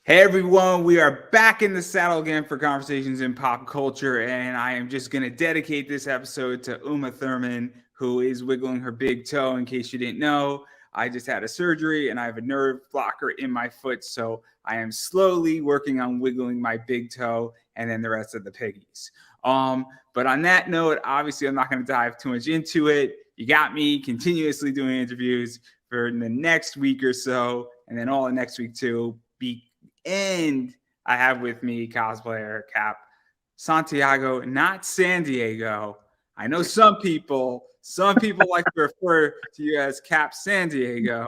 Hey everyone, we are back in the saddle again for conversations in pop culture, and I am just going to dedicate this episode to Uma Thurman, who is wiggling her big toe. In case you didn't know, I just had a surgery and I have a nerve blocker in my foot, so I am slowly working on wiggling my big toe and then the rest of the piggies. But on that note, obviously, I'm not going to dive too much into it. You got me continuously doing interviews for the next week or so, and then all the next week too. And I have with me cosplayer Cap Santiago, not San Diego. I know some people like to refer to you as Cap San Diego,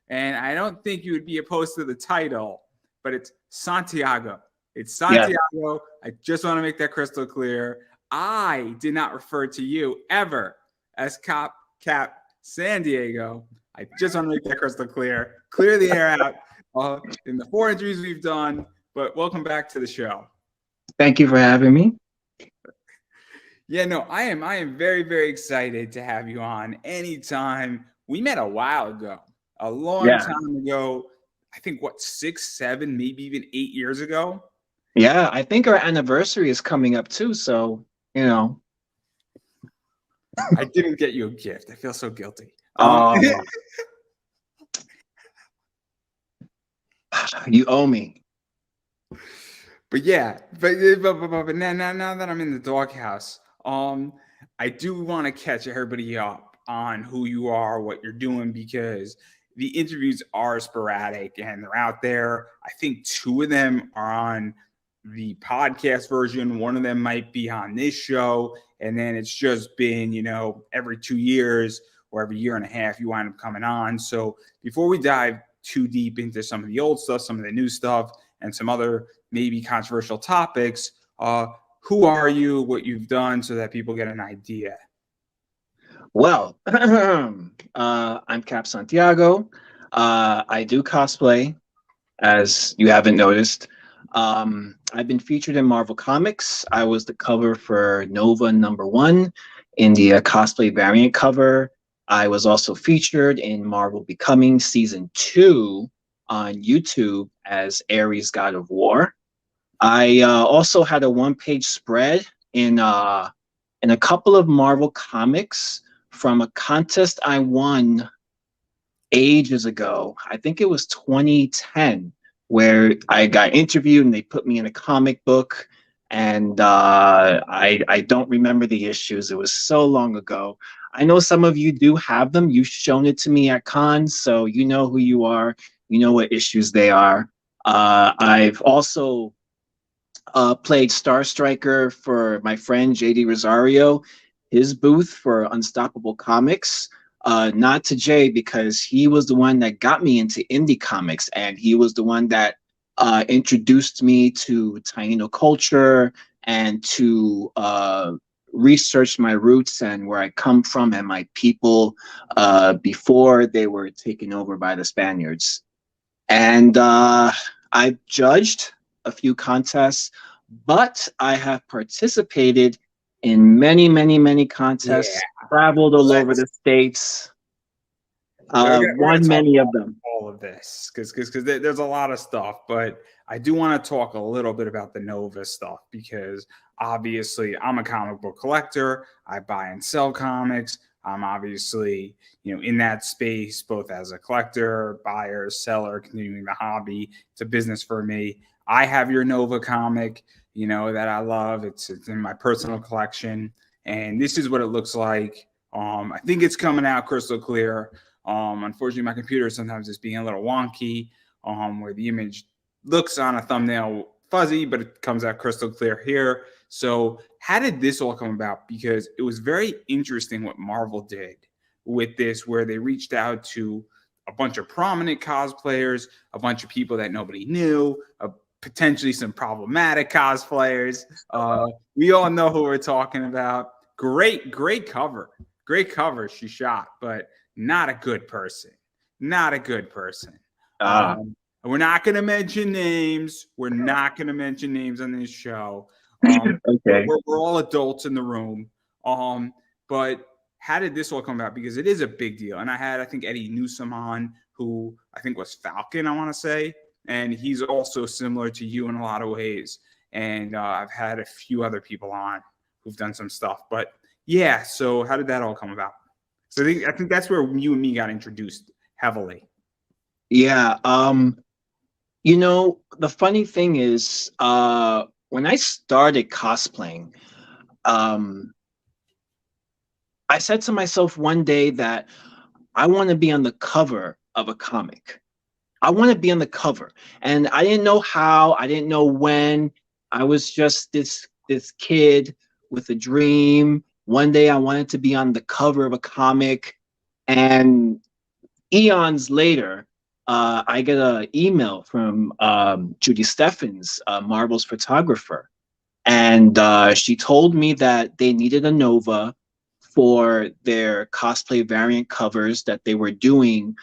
and I don't think you would be opposed to the title, but it's Santiago. It's Yeah. Santiago. I just want to make that crystal clear. I did not refer to you ever as Cap San Diego. I just want to make that crystal clear. Clear the air out in the 4 interviews we've done, but welcome back to the show. Thank you for having me. Yeah, no, I am very, very excited to have you on anytime. We met a while ago, a long time ago. I think 6, 7, maybe even 8 years ago. Yeah, I think our anniversary is coming up too. So, I didn't get you a gift. I feel so guilty. You owe me. But yeah, but now that I'm in the doghouse, I do want to catch everybody up on who you are, what you're doing, because the interviews are sporadic and they're out there. I think 2 of them are on the podcast version. One of them might be on this show, and then it's just been, every 2 years or every year and a half you wind up coming on. So before we dive too deep into some of the old stuff, some of the new stuff, and some other maybe controversial topics, who are you, what you've done, so that people get an idea? Well, I'm Cap Santiago. I do cosplay, as you haven't noticed. I've been featured in Marvel Comics. I was the cover for Nova #1 in the cosplay variant cover. I was also featured in Marvel Becoming Season 2 on YouTube as Ares God of War. I also had a one-page spread in a couple of Marvel comics from a contest I won ages ago. I think it was 2010, where I got interviewed and they put me in a comic book. And I don't remember the issues. It was so long ago. I know some of you do have them. You've shown it to me at cons, so you know who you are. You know what issues they are. I've also played Star Striker for my friend JD Rosario, his booth for Unstoppable Comics. Not to Jay, because he was the one that got me into indie comics, and he was the one that introduced me to Taino culture and to research my roots and where I come from and my people before they were taken over by the Spaniards. And I've judged a few contests, but I have participated in many, many, many contests, traveled all over the states, won many of them. All of this, because there's a lot of stuff, but I do want to talk a little bit about the Nova stuff, because obviously I'm a comic book collector. I buy and sell comics. I'm obviously, in that space, both as a collector, buyer, seller, continuing the hobby. It's a business for me. I have your Nova comic, that I love. It's in my personal collection, and this is what it looks like. I think it's coming out crystal clear. Unfortunately, my computer sometimes is being a little wonky, where the image looks on a thumbnail fuzzy, but it comes out crystal clear here. So how did this all come about? Because it was very interesting what Marvel did with this, where they reached out to a bunch of prominent cosplayers, a bunch of people that nobody knew, potentially some problematic cosplayers. We all know who we're talking about. Great cover. Great cover she shot, but not a good person. Not a good person. We're not going to mention names. We're not going to mention names on this show. Okay. We're all adults in the room. But how did this all come about? Because it is a big deal. And I think, Eddie Newsom on, who I think was Falcon, I want to say. and he's also similar to you in a lot of ways. And I've had a few other people on who've done some stuff. But yeah, so how did that all come about? So I think that's where you and me got introduced heavily. Yeah. You know, the funny thing is, when I started cosplaying, um, I said to myself one day that I want to be on the cover of a comic. I want to be on the cover. And I didn't know how, I didn't know when. I was just this kid with a dream. One day I wanted to be on the cover of a comic. And eons later, I get an email from Judy Steffens, Marvel's photographer. And she told me that they needed a Nova for their cosplay variant covers that they were doing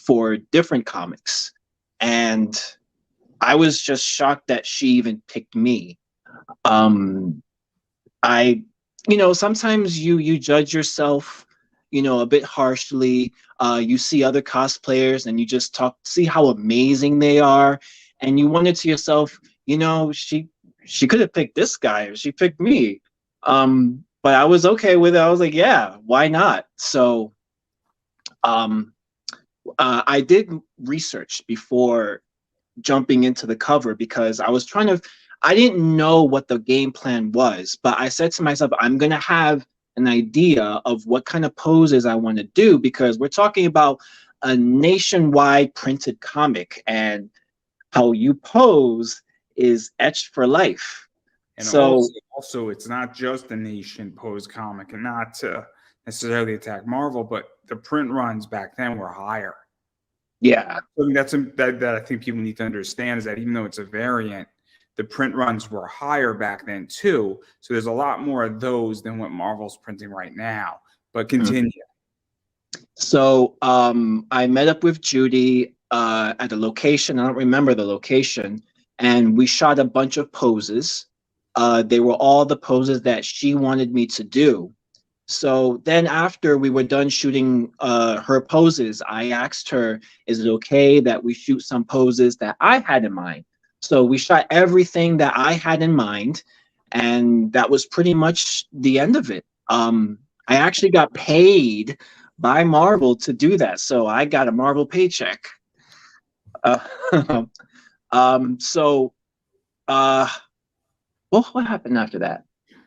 for different comics. And I was just shocked that she even picked me. I, you know, sometimes you judge yourself, you know, a bit harshly. You see other cosplayers and you just see how amazing they are, and you wonder to yourself, you know, she could have picked this guy, or she picked me. But I was okay with it. I was like, yeah, why not? So, I did research before jumping into the cover because I didn't know what the game plan was, but I said to myself, I'm going to have an idea of what kind of poses I want to do, because we're talking about a nationwide printed comic, and how you pose is etched for life. And So also, it's not just a nation pose comic, and not to necessarily attack Marvel, but the print runs back then were higher. yeah. Something that I think people need to understand is that even though it's a variant, the print runs were higher back then too. So there's a lot more of those than what Marvel's printing right now. But continue. So I met up with Judy at a location. I don't remember the location. And we shot a bunch of poses. They were all the poses that she wanted me to do. So then after we were done shooting her poses, I asked her, is it okay that we shoot some poses that I had in mind? So we shot everything that I had in mind, and that was pretty much the end of it. I actually got paid by Marvel to do that, so I got a Marvel paycheck. Uh, so what happened after that?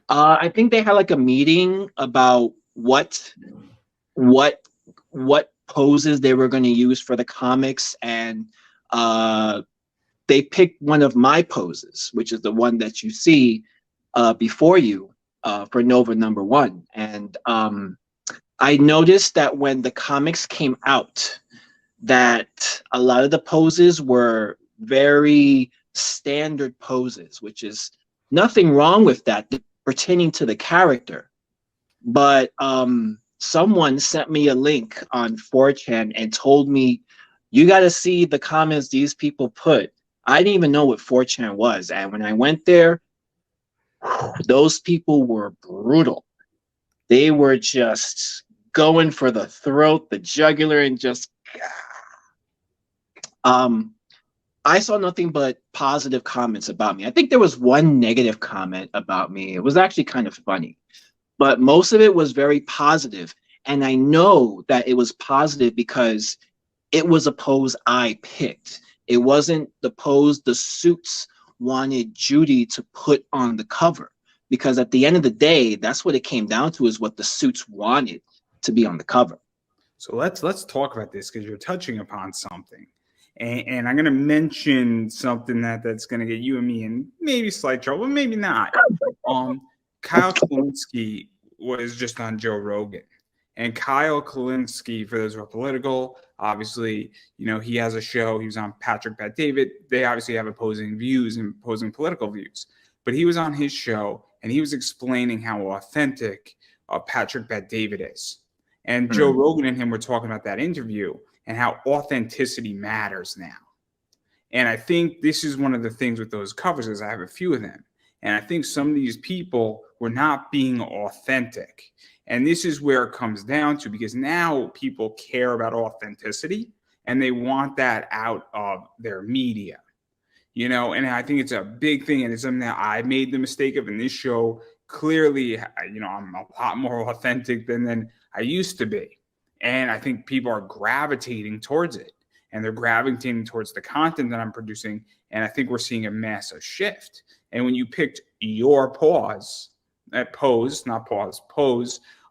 I think they had like a meeting about what poses they were going to use for the comics, and they picked one of my poses, which is the one that you see before you for Nova #1. And I noticed that when the comics came out, that a lot of the poses were very standard poses, which is nothing wrong with that, pertaining to the character. But someone sent me a link on 4chan and told me, you got to see the comments these people put. I didn't even know what 4chan was. And when I went there, those people were brutal. They were just going for the throat, the jugular, and just I saw nothing but positive comments about me. I think there was one negative comment about me. It was actually kind of funny, but most of it was very positive. And I know that it was positive because it was a pose I picked. It wasn't the pose the suits wanted Judy to put on the cover, because at the end of the day, that's what it came down to, is what the suits wanted to be on the cover. So let's talk about this, because you're touching upon something. And I'm going to mention something that's going to get you and me in maybe slight trouble, maybe not. Kyle Kulinski was just on Joe Rogan. And Kyle Kulinski, for those who are political, obviously, you know, he has a show. He was on Patrick Bet-David. They obviously have opposing views and opposing political views. But he was on his show, and he was explaining how authentic Patrick Bet-David is. And Joe Rogan and him were talking about that interview and how authenticity matters now. And I think this is one of the things with those covers, is I have a few of them. And I think some of these people were not being authentic. And this is where it comes down to, because now people care about authenticity and they want that out of their media. And I think it's a big thing, and it's something that I made the mistake of in this show. Clearly, I'm a lot more authentic than I used to be. And I think people are gravitating towards it, and they're gravitating towards the content that I'm producing. And I think we're seeing a massive shift. And when you picked your pose, what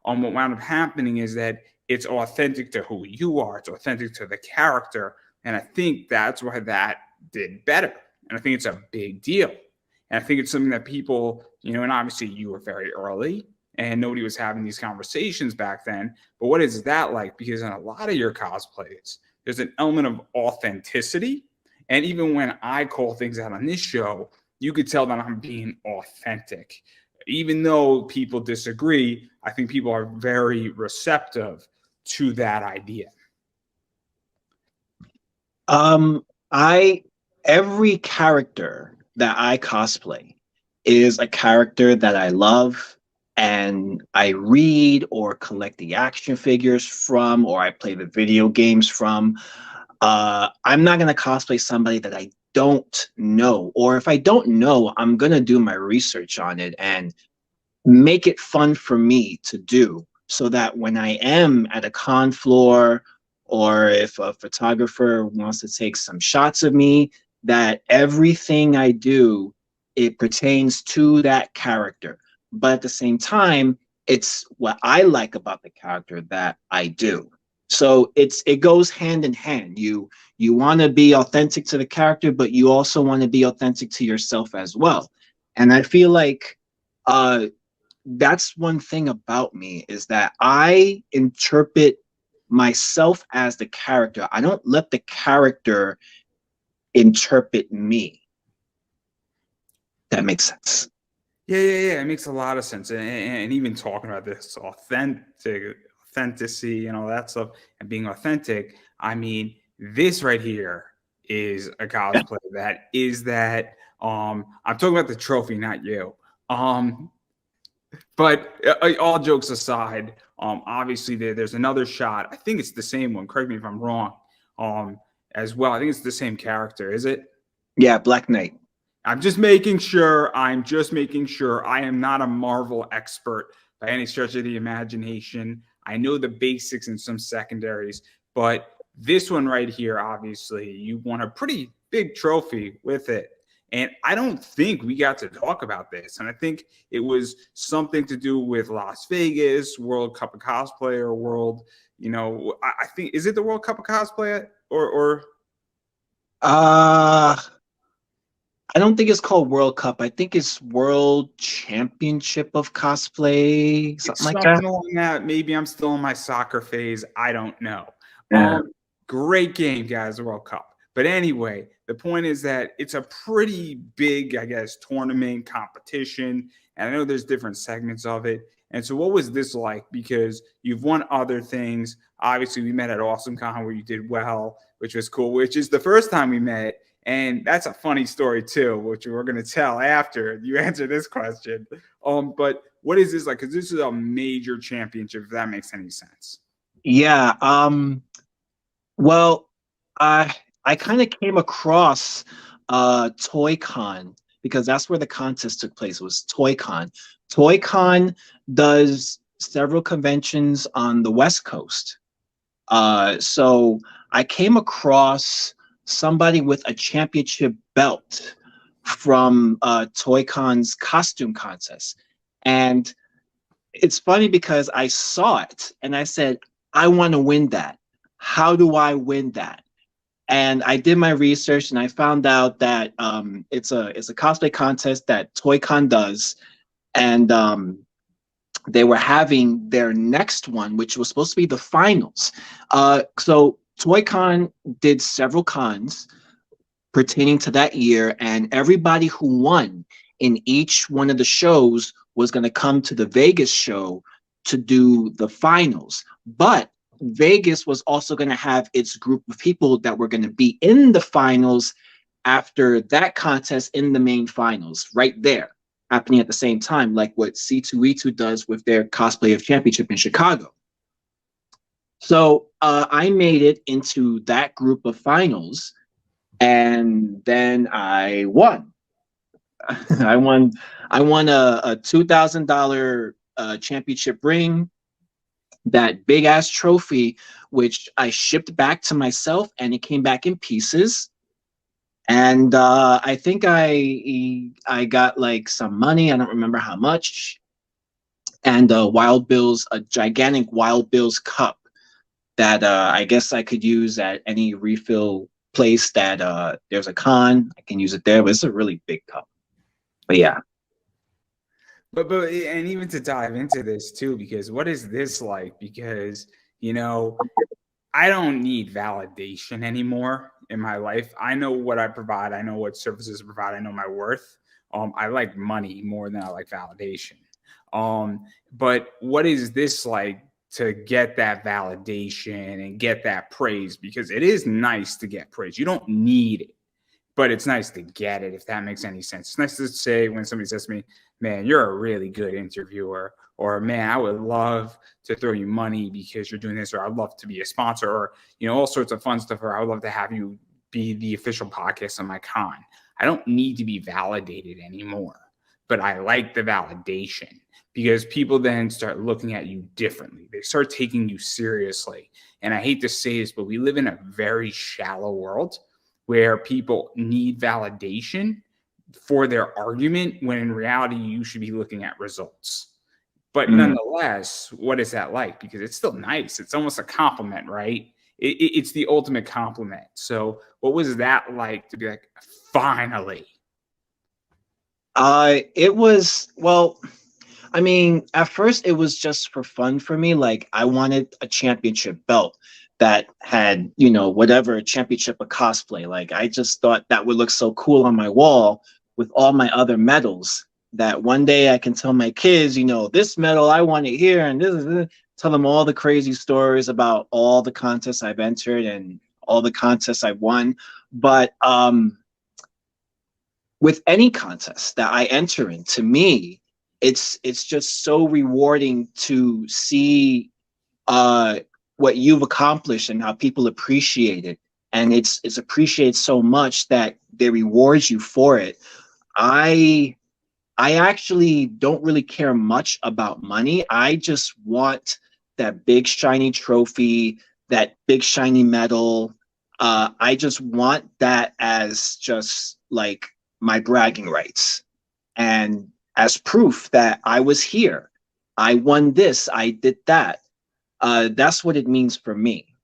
wound up happening is that it's authentic to who you are. It's authentic to the character. And I think that's why that did better. And I think it's a big deal. And I think it's something that people, and obviously you were very early and nobody was having these conversations back then. But what is that like? Because in a lot of your cosplays, there's an element of authenticity. And even when I call things out on this show, you could tell that I'm being authentic. Even though people disagree, I think people are very receptive to that idea. Every character that I cosplay is a character that I love and I read or collect the action figures from, or I play the video games from. I'm not going to cosplay somebody that I don't know, or if I don't know, I'm going to do my research on it and make it fun for me to do, so that when I am at a con floor, or if a photographer wants to take some shots of me, that everything I do, it pertains to that character. But at the same time, it's what I like about the character that I do. So it goes hand in hand. You want to be authentic to the character, but you also want to be authentic to yourself as well. And I feel like that's one thing about me, is that I interpret myself as the character. I don't let the character interpret me. That makes sense. Yeah. It makes a lot of sense. And even talking about this authenticity and all that stuff and being authentic, I mean, this right here is a cosplay that I'm talking about the trophy, not you. But all jokes aside, obviously there's another shot. I think it's the same one. Correct me if I'm wrong. As well, I think it's the same character. Is it? Yeah, Black Knight. I'm just making sure. I am not a Marvel expert by any stretch of the imagination. I know the basics and some secondaries, but this one right here, obviously, you won a pretty big trophy with it. And I don't think we got to talk about this. And I think it was something to do with Las Vegas, World Cup of Cosplay, or World, I think, is it the World Cup of Cosplay or? I don't think it's called World Cup. I think it's World Championship of Cosplay, something like that. Along that. Maybe I'm still in my soccer phase. I don't know. Yeah. Great game, guys, the World Cup. But anyway, the point is that it's a pretty big, I guess, tournament competition. And I know there's different segments of it. And so what was this like? Because you've won other things. Obviously, we met at Awesome Con where you did well, which was cool, which is the first time we met. And that's a funny story, too, which we're going to tell after you answer this question. But what is this like? Because this is a major championship, if that makes any sense. Yeah. Well, I kind of came across Toy Con, because that's where the contest took place. It was Toy Con. Toy Con does several conventions on the West Coast. So I came across somebody with a championship belt from Toy Con's costume contest. And it's funny because I saw it and I said, I want to win that. How do I win that? And I did my research and I found out that it's a cosplay contest that Toy Con does. And they were having their next one, which was supposed to be the finals. So Toy Con did several cons pertaining to that year, and everybody who won in each one of the shows was going to come to the Vegas show to do the finals. But Vegas was also going to have its group of people that were going to be in the finals after that contest, in the main finals right there, happening at the same time, like what C2E2 does with their Cosplay of Championship in Chicago. So I made it into that group of finals, and then I won. I won. I won a $2,000 championship ring, that big ass trophy, which I shipped back to myself, and it came back in pieces. And I think I got like some money. I don't remember how much. And Wild Bill's a gigantic Wild Bill's cup that I guess I could use at any refill place that there's a con. I can use it there, but it's a really big cup. But yeah. But and even to dive into this too, because what is this like? Because you know, I don't need validation anymore in my life. I know what I provide. I know what services I provide. I know my worth. I like money more than I like validation. But what is this like to get that validation and get that praise? Because it is nice to get praise. You don't need it, but it's nice to get it, if that makes any sense. It's nice to say when somebody says to me, man, you're a really good interviewer, or man, I would love to throw you money because you're doing this, or I'd love to be a sponsor, or, all sorts of fun stuff, or I would love to have you be the official podcast on my con. I don't need to be validated anymore, but I like the validation because people then start looking at you differently. They start taking you seriously. And I hate to say this, but we live in a very shallow world where people need validation for their argument when in reality you should be looking at results. But nonetheless, what is that like? Because it's still nice. It's almost a compliment, right? It's the ultimate compliment. So what was that like to be like, finally? It was, well, I mean, at first it was just for fun for me. Like I wanted a championship belt that had, whatever championship of cosplay. Like I just thought that would look so cool on my wall with all my other medals, that one day I can tell my kids, this medal I won it here, and this is tell them all the crazy stories about all the contests I've entered and all the contests I've won. But with any contest that I enter in, to me, it's just so rewarding to see what you've accomplished and how people appreciate it, and it's appreciated so much that they reward you for it. I actually don't really care much about money. I just want that big shiny trophy, that big shiny medal. I just want that as just like my bragging rights and as proof that I was here. I won this, I did that. That's what it means for me.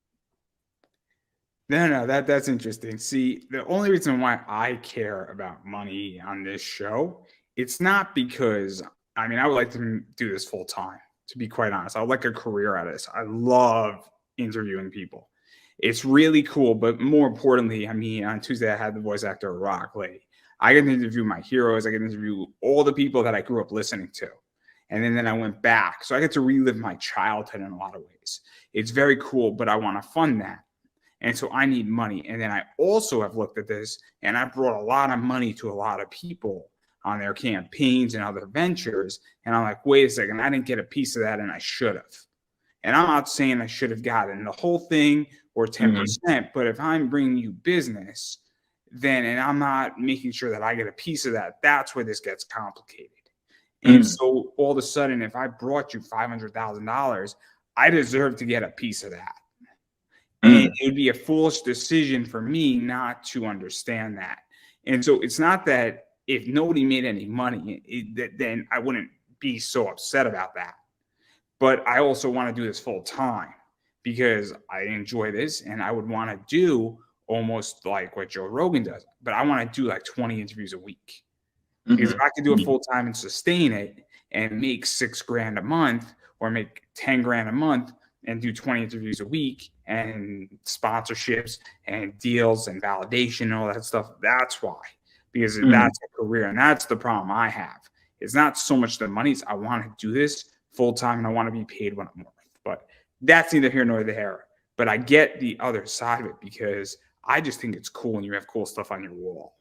No, that's interesting. See, the only reason why I care about money on this show, it's not because I would like to do this full time, to be quite honest. I would like a career out of this. I love interviewing people. It's really cool, but more importantly, on Tuesday I had the voice actor Rock Lee. I get to interview my heroes. I get to interview all the people that I grew up listening to. And then I went back. So I get to relive my childhood in a lot of ways. It's very cool, but I want to fund that. And so I need money. And then I also have looked at this and I brought a lot of money to a lot of people on their campaigns and other ventures. And I'm like, wait a second, I didn't get a piece of that and I should have. And I'm not saying I should have gotten the whole thing or 10%, but if I'm bringing you business, then, and I'm not making sure that I get a piece of that, that's where this gets complicated. And so all of a sudden, if I brought you $500,000, I deserve to get a piece of that. And it would be a foolish decision for me not to understand that. And so it's not that if nobody made any money, then I wouldn't be so upset about that. But I also want to do this full time because I enjoy this and I would want to do almost like what Joe Rogan does. But I want to do like 20 interviews a week. Because if I could do it full time and sustain it and make $6,000 a month or make 10 grand a month and do 20 interviews a week and sponsorships and deals and validation and all that stuff, that's why. Because that's a career and that's the problem I have. It's not so much the money. It's I want to do this full time and I want to be paid what I'm worth. But that's neither here nor there. But I get the other side of it because I just think it's cool when you have cool stuff on your wall.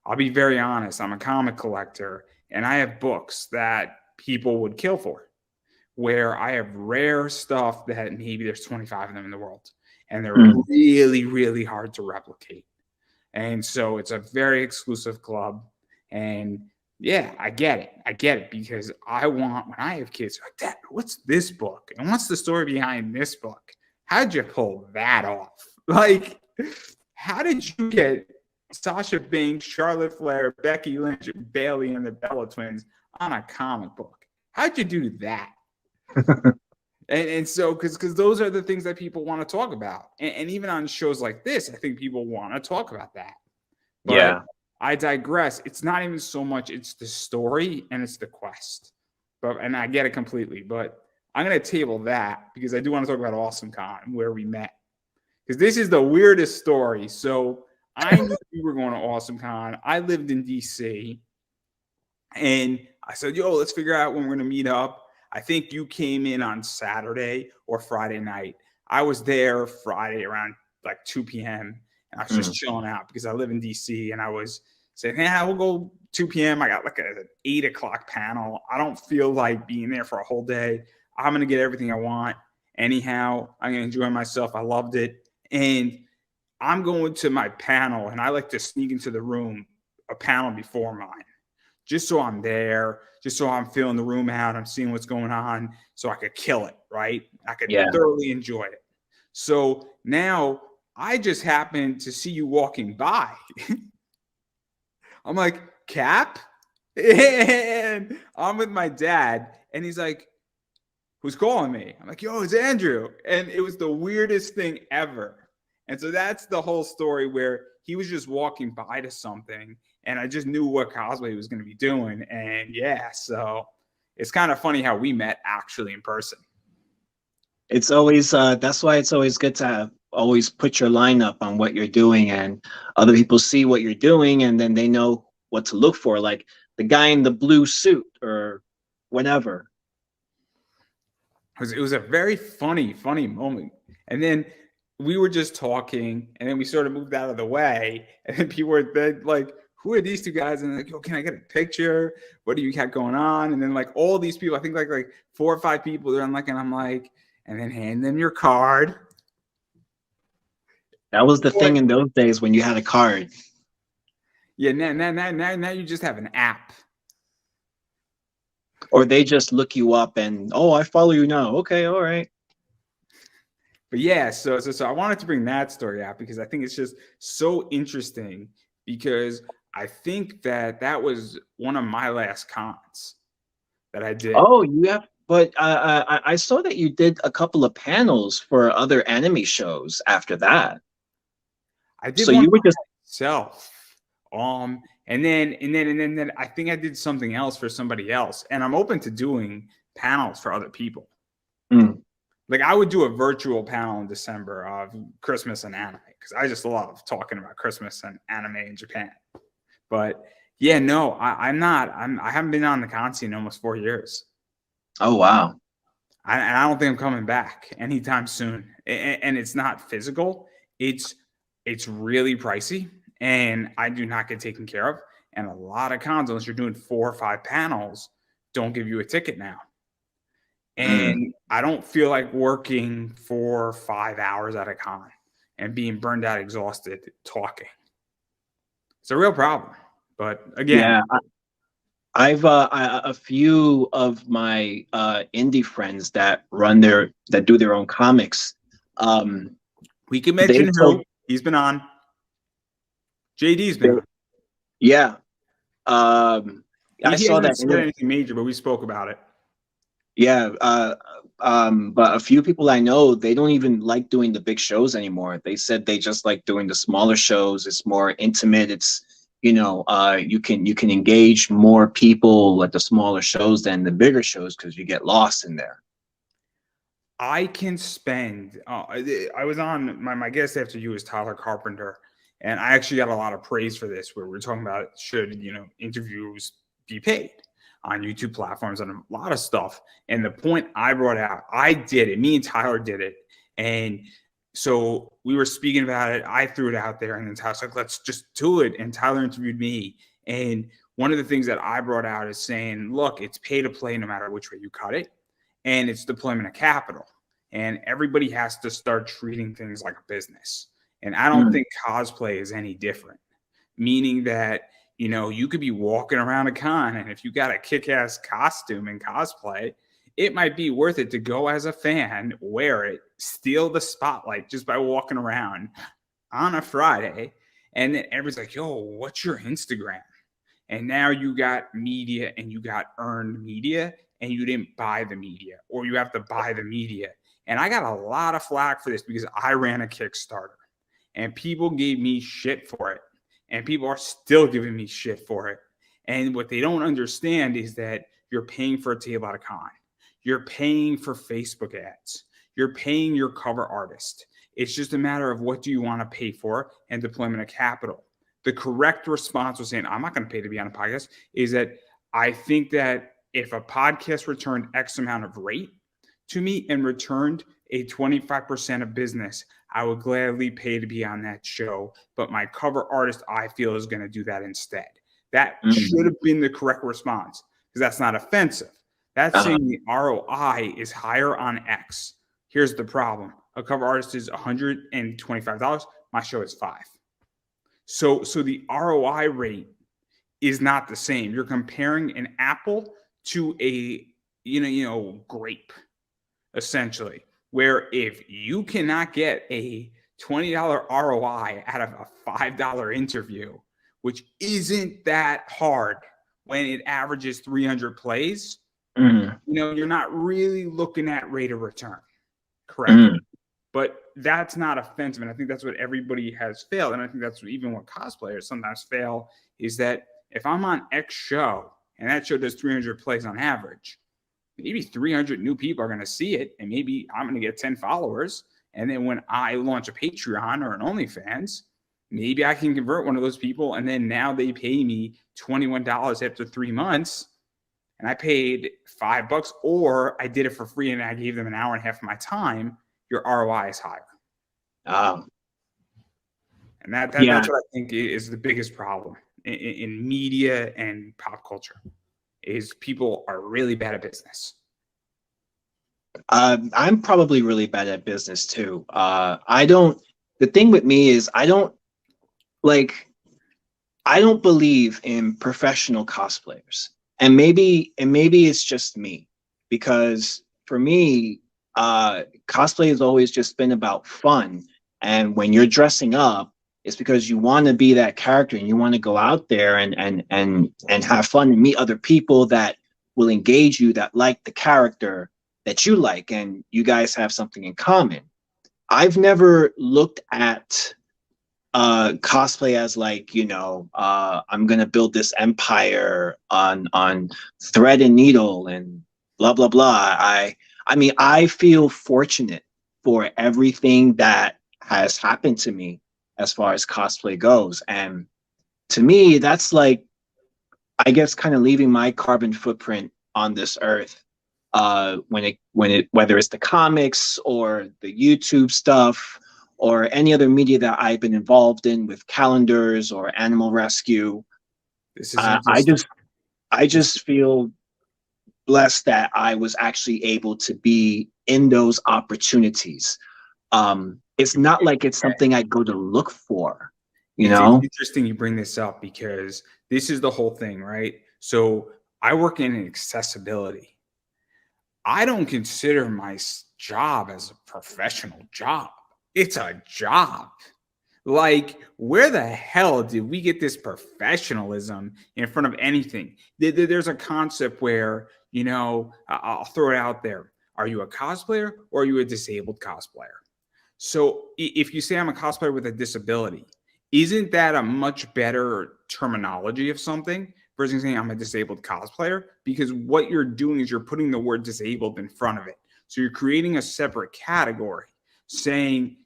I'll be very honest. I'm a comic collector and I have books that people would kill for. where I have rare stuff that maybe there's 25 of them in the world, and they're Mm. really, really hard to replicate. And so it's a very exclusive club. And yeah, I get it. I get it because I want, when I have kids, like, Dad, what's this book? And what's the story behind this book? How'd you pull that off? Like, how did you get Sasha Banks, Charlotte Flair, Becky Lynch, Bailey, and the Bella Twins on a comic book? How'd you do that? And so, because those are the things that people want to talk about. And even on shows like this, I think people want to talk about that. But Yeah. I digress. It's not even so much, it's the story and it's the quest. And I get it completely. But I'm going to table that because I do want to talk about Awesome Con, where we met. Because this is the weirdest story. So I knew we were going to Awesome Con. I lived in DC. And I said, yo, let's figure out when we're going to meet up. I think you came in on Saturday or Friday night. I was there Friday around like 2 p.m. and I was just chilling out because I live in DC, and I was saying, yeah, we'll go 2 p.m. I got like an 8 o'clock panel. I don't feel like being there for a whole day. I'm going to get everything I want. Anyhow, I'm going to enjoy myself. I loved it. And I'm going to my panel, and I like to sneak into the room a panel before mine, just so I'm there, just so I'm feeling the room out. I'm seeing what's going on so I could kill it, right? I could thoroughly enjoy it. So now I just happened to see you walking by. I'm like, Cap? And I'm with my dad, and he's like, who's calling me? I'm like, yo, it's Andrew. And it was the weirdest thing ever. And so that's the whole story, where he was just walking by to something, and I just knew what cosplay he was going to be doing. And yeah, so it's kind of funny how we met actually in person. It's always that's why it's always good to always put your lineup on what you're doing, and other people see what you're doing, and then they know what to look for, like the guy in the blue suit or whatever. It was a very funny moment. And then we were just talking, and then we sort of moved out of the way, and then people were then like, who are these two guys? And like, yo, can I get a picture? What do you got going on? And then like all these people, I think like 4 or 5 people, they're like, and I'm like, and then hand them your card. That was the thing in those days when you had a card. Yeah, now you just have an app. Or they just look you up and, oh, I follow you now. Okay, all right. But yeah, so I wanted to bring that story out because I think it's just so interesting, because I think that was one of my last cons that I did. Oh, you have, but I saw that you did a couple of panels for other anime shows after that. I did. So you were just myself. And then I think I did something else for somebody else, and I'm open to doing panels for other people. Like I would do a virtual panel in December of Christmas and anime, because I just love talking about Christmas and anime in Japan. But yeah, no, I haven't been on the con scene in almost 4 years. Oh wow. And I don't think I'm coming back anytime soon. And it's not physical. It's really pricey, and I do not get taken care of. And a lot of cons, unless you're doing 4 or 5 panels, don't give you a ticket now. And I don't feel like working for 5 hours at a con and being burned out, exhausted, talking. It's a real problem. But again, yeah, I've a few of my indie friends that do their own comics. We can mention who he's been on. JD's been on. Yeah. I saw that. He anything major, but we spoke about it. Yeah. But a few people I know, they don't even like doing the big shows anymore. They said they just like doing the smaller shows. It's more intimate. It's, you can engage more people at the smaller shows than the bigger shows because you get lost in there. I can spend. I was on my guest after you was Tyler Carpenter, and I actually got a lot of praise for this, where we're talking about should interviews be paid on YouTube platforms and a lot of stuff. And the point I brought out, I did it. Me and Tyler did it, and so we were speaking about it. I threw it out there, and then Tyler's like, "Let's just do it." And Tyler interviewed me, and one of the things that I brought out is saying, "Look, it's pay to play no matter which way you cut it." and it's deployment of capital. And everybody has to start treating things like a business. And I don't think cosplay is any different, meaning that, you know, you could be walking around a con, and if you got a kick-ass costume and cosplay, it might be worth it to go as a fan, wear it, steal the spotlight just by walking around on a Friday. And then everybody's like, yo, what's your Instagram? And now you got media, and you got earned media, and you didn't buy the media, or you have to buy the media. And I got a lot of flack for this because I ran a Kickstarter and people gave me shit for it. And people are still giving me shit for it. And what they don't understand is that you're paying for a table at a con. You're paying for Facebook ads. You're paying your cover artist. It's just a matter of what do you want to pay for and deployment of capital. The correct response was saying, I'm not going to pay to be on a podcast, is that I think that if a podcast returned X amount of rate to me and returned a 25% of business, I would gladly pay to be on that show. But my cover artist, I feel, is going to do that instead. That should have been the correct response, because that's not offensive. That's saying the ROI is higher on X. Here's the problem. A cover artist is $125. My show is $5. So the ROI rate is not the same. You're comparing an apple to a grape, essentially, where if you cannot get a $20 ROI out of a $5 interview, which isn't that hard when it averages 300 plays, you're not really looking at rate of return, correct? But that's not offensive. And I think that's what everybody has failed. And I think that's even what cosplayers sometimes fail, is that if I'm on X show and that show does 300 plays on average, maybe 300 new people are going to see it, and maybe I'm going to get 10 followers. And then when I launch a Patreon or an OnlyFans, maybe I can convert one of those people, and then now they pay me $21 after 3 months, and I paid $5, or I did it for free and I gave them an hour and a half of my time. Your ROI is higher. And that's what I think is the biggest problem in media and pop culture, is people are really bad at business. I'm probably really bad at business too. The thing with me is I don't believe in professional cosplayers. And maybe it's just me, because for me, cosplay has always just been about fun. And when you're dressing up, it's because you want to be that character and you want to go out there and have fun and meet other people that will engage you, that like the character that you like, and you guys have something in common. I've never looked at cosplay as I'm gonna build this empire on thread and needle and blah blah blah. I mean, I feel fortunate for everything that has happened to me as far as cosplay goes. And to me, that's I guess kind of leaving my carbon footprint on this earth, whether it's the comics or the YouTube stuff or any other media that I've been involved in with calendars or animal rescue. I just feel blessed that I was actually able to be in those opportunities. It's not like it's something I go to look for, It's interesting you bring this up, because this is the whole thing, right? So I work in accessibility. I don't consider my job as a professional job. It's a job. Where the hell did we get this professionalism in front of anything? There's a concept where, I'll throw it out there. Are you a cosplayer or are you a disabled cosplayer? So if you say I'm a cosplayer with a disability, isn't that a much better terminology of something versus saying I'm a disabled cosplayer? Because what you're doing is you're putting the word disabled in front of it. So you're creating a separate category, saying,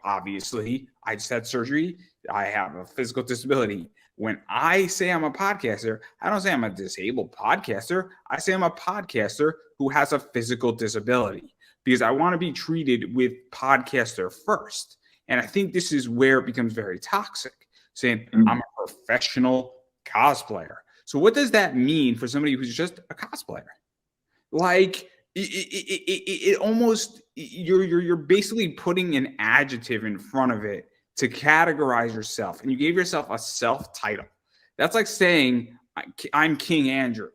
obviously I just had surgery. I have a physical disability. When I say I'm a podcaster, I don't say I'm a disabled podcaster. I say I'm a podcaster who has a physical disability, because I want to be treated with podcaster first. And I think this is where it becomes very toxic, saying I'm a professional cosplayer. So what does that mean for somebody who's just a cosplayer? it almost you're basically putting an adjective in front of it to categorize yourself, and you gave yourself a self title. That's like saying I'm King Andrew.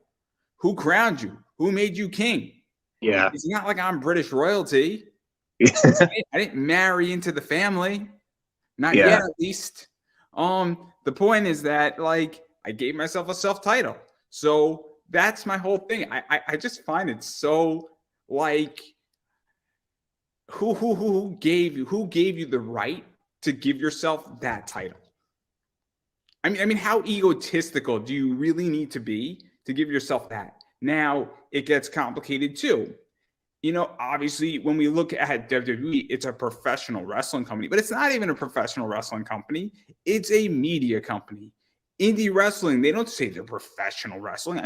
Who crowned you? Who made you king? Yeah. It's not like I'm British royalty. I didn't marry into the family, not Yeah. yet at least. The point is that like I gave myself a self title, so that's my whole thing. I just find it so like who gave you the right to give yourself that title? I mean, how egotistical do you really need to be to give yourself that? Now it gets complicated too. Obviously, when we look at WWE, it's a professional wrestling company, but it's not even a professional wrestling company. It's a media company. Indie wrestling, they don't say they're professional wrestling.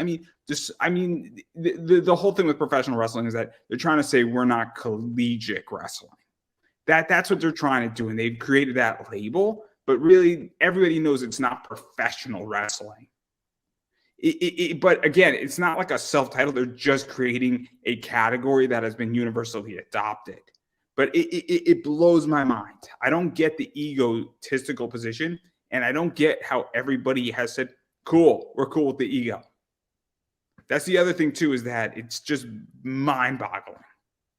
The whole thing with professional wrestling is that they're trying to say we're not collegiate wrestling. That's what they're trying to do, and they've created that label. But really, everybody knows it's not professional wrestling. But again, it's not like a self-title. They're just creating a category that has been universally adopted. But it blows my mind. I don't get the egotistical position, and I don't get how everybody has said, cool, we're cool with the ego. That's the other thing, too, is that it's just mind-boggling.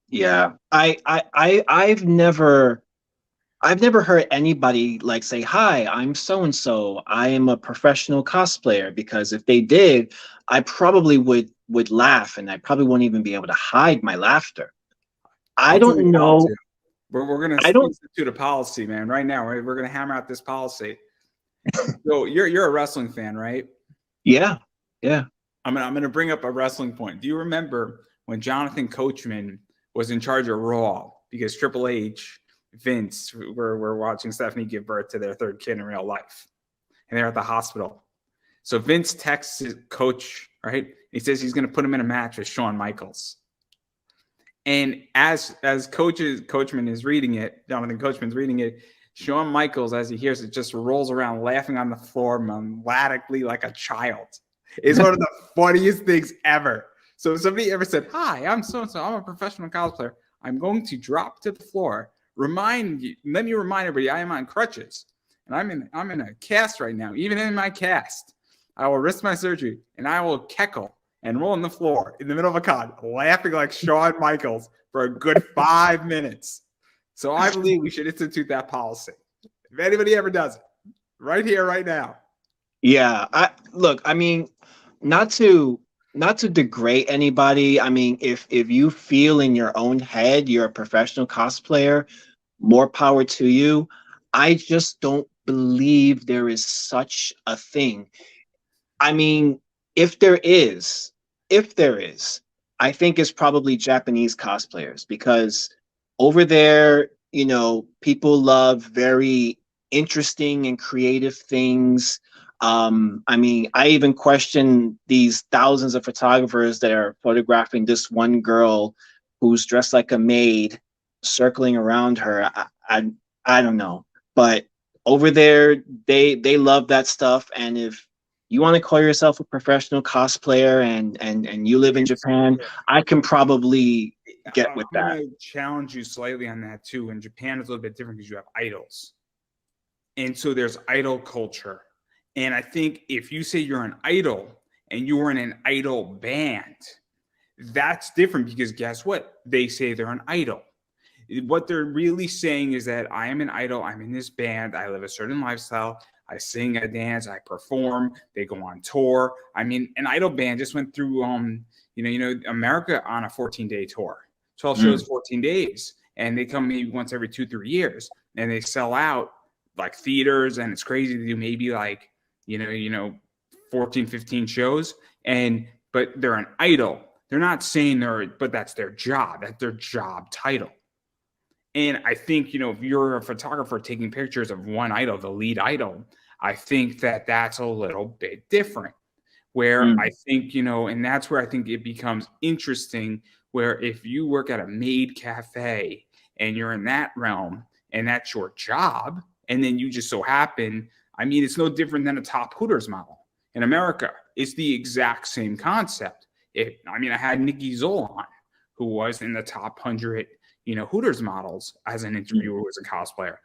Yeah. I've never heard anybody like say, hi, I'm so-and-so. I am a professional cosplayer, because if they did, I probably would laugh, and I probably wouldn't even be able to hide my laughter. I don't know. We're going to institute a policy, man, right now. Right? We're going to hammer out this policy. So you're a wrestling fan, right? Yeah. Yeah. I'm going to bring up a wrestling point. Do you remember when Jonathan Coachman was in charge of Raw, because Triple H, Vince were watching Stephanie give birth to their third kid in real life, and they're at the hospital. So Vince texts his coach, right? He says he's going to put him in a match with Shawn Michaels. And as Coachman is reading it, Jonathan Coachman's reading it, Shawn Michaels, as he hears it, just rolls around laughing on the floor melodically like a child. It's one of the funniest things ever. So if somebody ever said, hi, I'm so-and-so, I'm a professional cosplayer, I'm going to drop to the floor, let me remind everybody I am on crutches, and I'm in a cast right now. Even in my cast, I will risk my surgery, and I will cackle and roll on the floor in the middle of a con, laughing like Shawn Michaels for a good 5 minutes. So I believe we should institute that policy. If anybody ever does it, right here, right now. Yeah. I mean, not to degrade anybody. I mean, if you feel in your own head you're a professional cosplayer, more power to you. I just don't believe there is such a thing. I mean, if there is, I think it's probably Japanese cosplayers, because over there, people love very interesting and creative things. I mean, I even question these thousands of photographers that are photographing this one girl who's dressed like a maid, circling around her. I don't know, but over there, they love that stuff. And if you want to call yourself a professional cosplayer and you live in Japan, I can probably get with that. I'm going to challenge you slightly on that too. In Japan, it's a little bit different because you have idols. And so there's idol culture. And I think if you say you're an idol and you were in an idol band, that's different, because guess what? They say they're an idol. What they're really saying is that I am an idol. I'm in this band. I live a certain lifestyle. I sing, I dance, I perform. They go on tour. I mean, an idol band just went through, America on a 14-day tour, 12 shows, 14 days. And they come maybe once every 2-3 years, and they sell out like theaters. And it's crazy to do maybe like, 14, 15 shows. But they're an idol. They're not saying but that's their job. That's their job title. And I think, if you're a photographer taking pictures of one idol, the lead idol, I think that that's a little bit different. Where I think, and that's where I think it becomes interesting, where if you work at a maid cafe and you're in that realm and that's your job, and then you just so happen, I mean, it's no different than a top Hooters model in America. It's the exact same concept. I had Nikki Zoll on, who was in the top 100, Hooters models as an interviewer, as a cosplayer.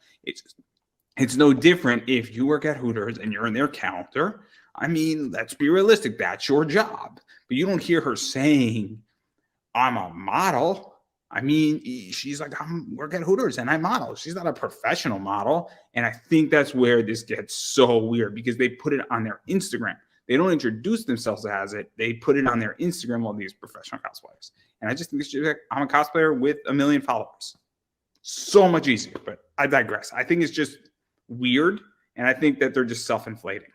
It's no different if you work at Hooters and you're in their calendar. I mean, let's be realistic. That's your job. But you don't hear her saying, I'm a model. I mean, she's like, I work at Hooters and I model. She's not a professional model. And I think that's where this gets so weird, because they put it on their Instagram. They don't introduce themselves as it. They put it on their Instagram, all these professional cosplayers. And I just think it's like, I'm a cosplayer with 1 million followers. So much easier. But I digress. I think it's just weird. And I think that they're just self-inflating.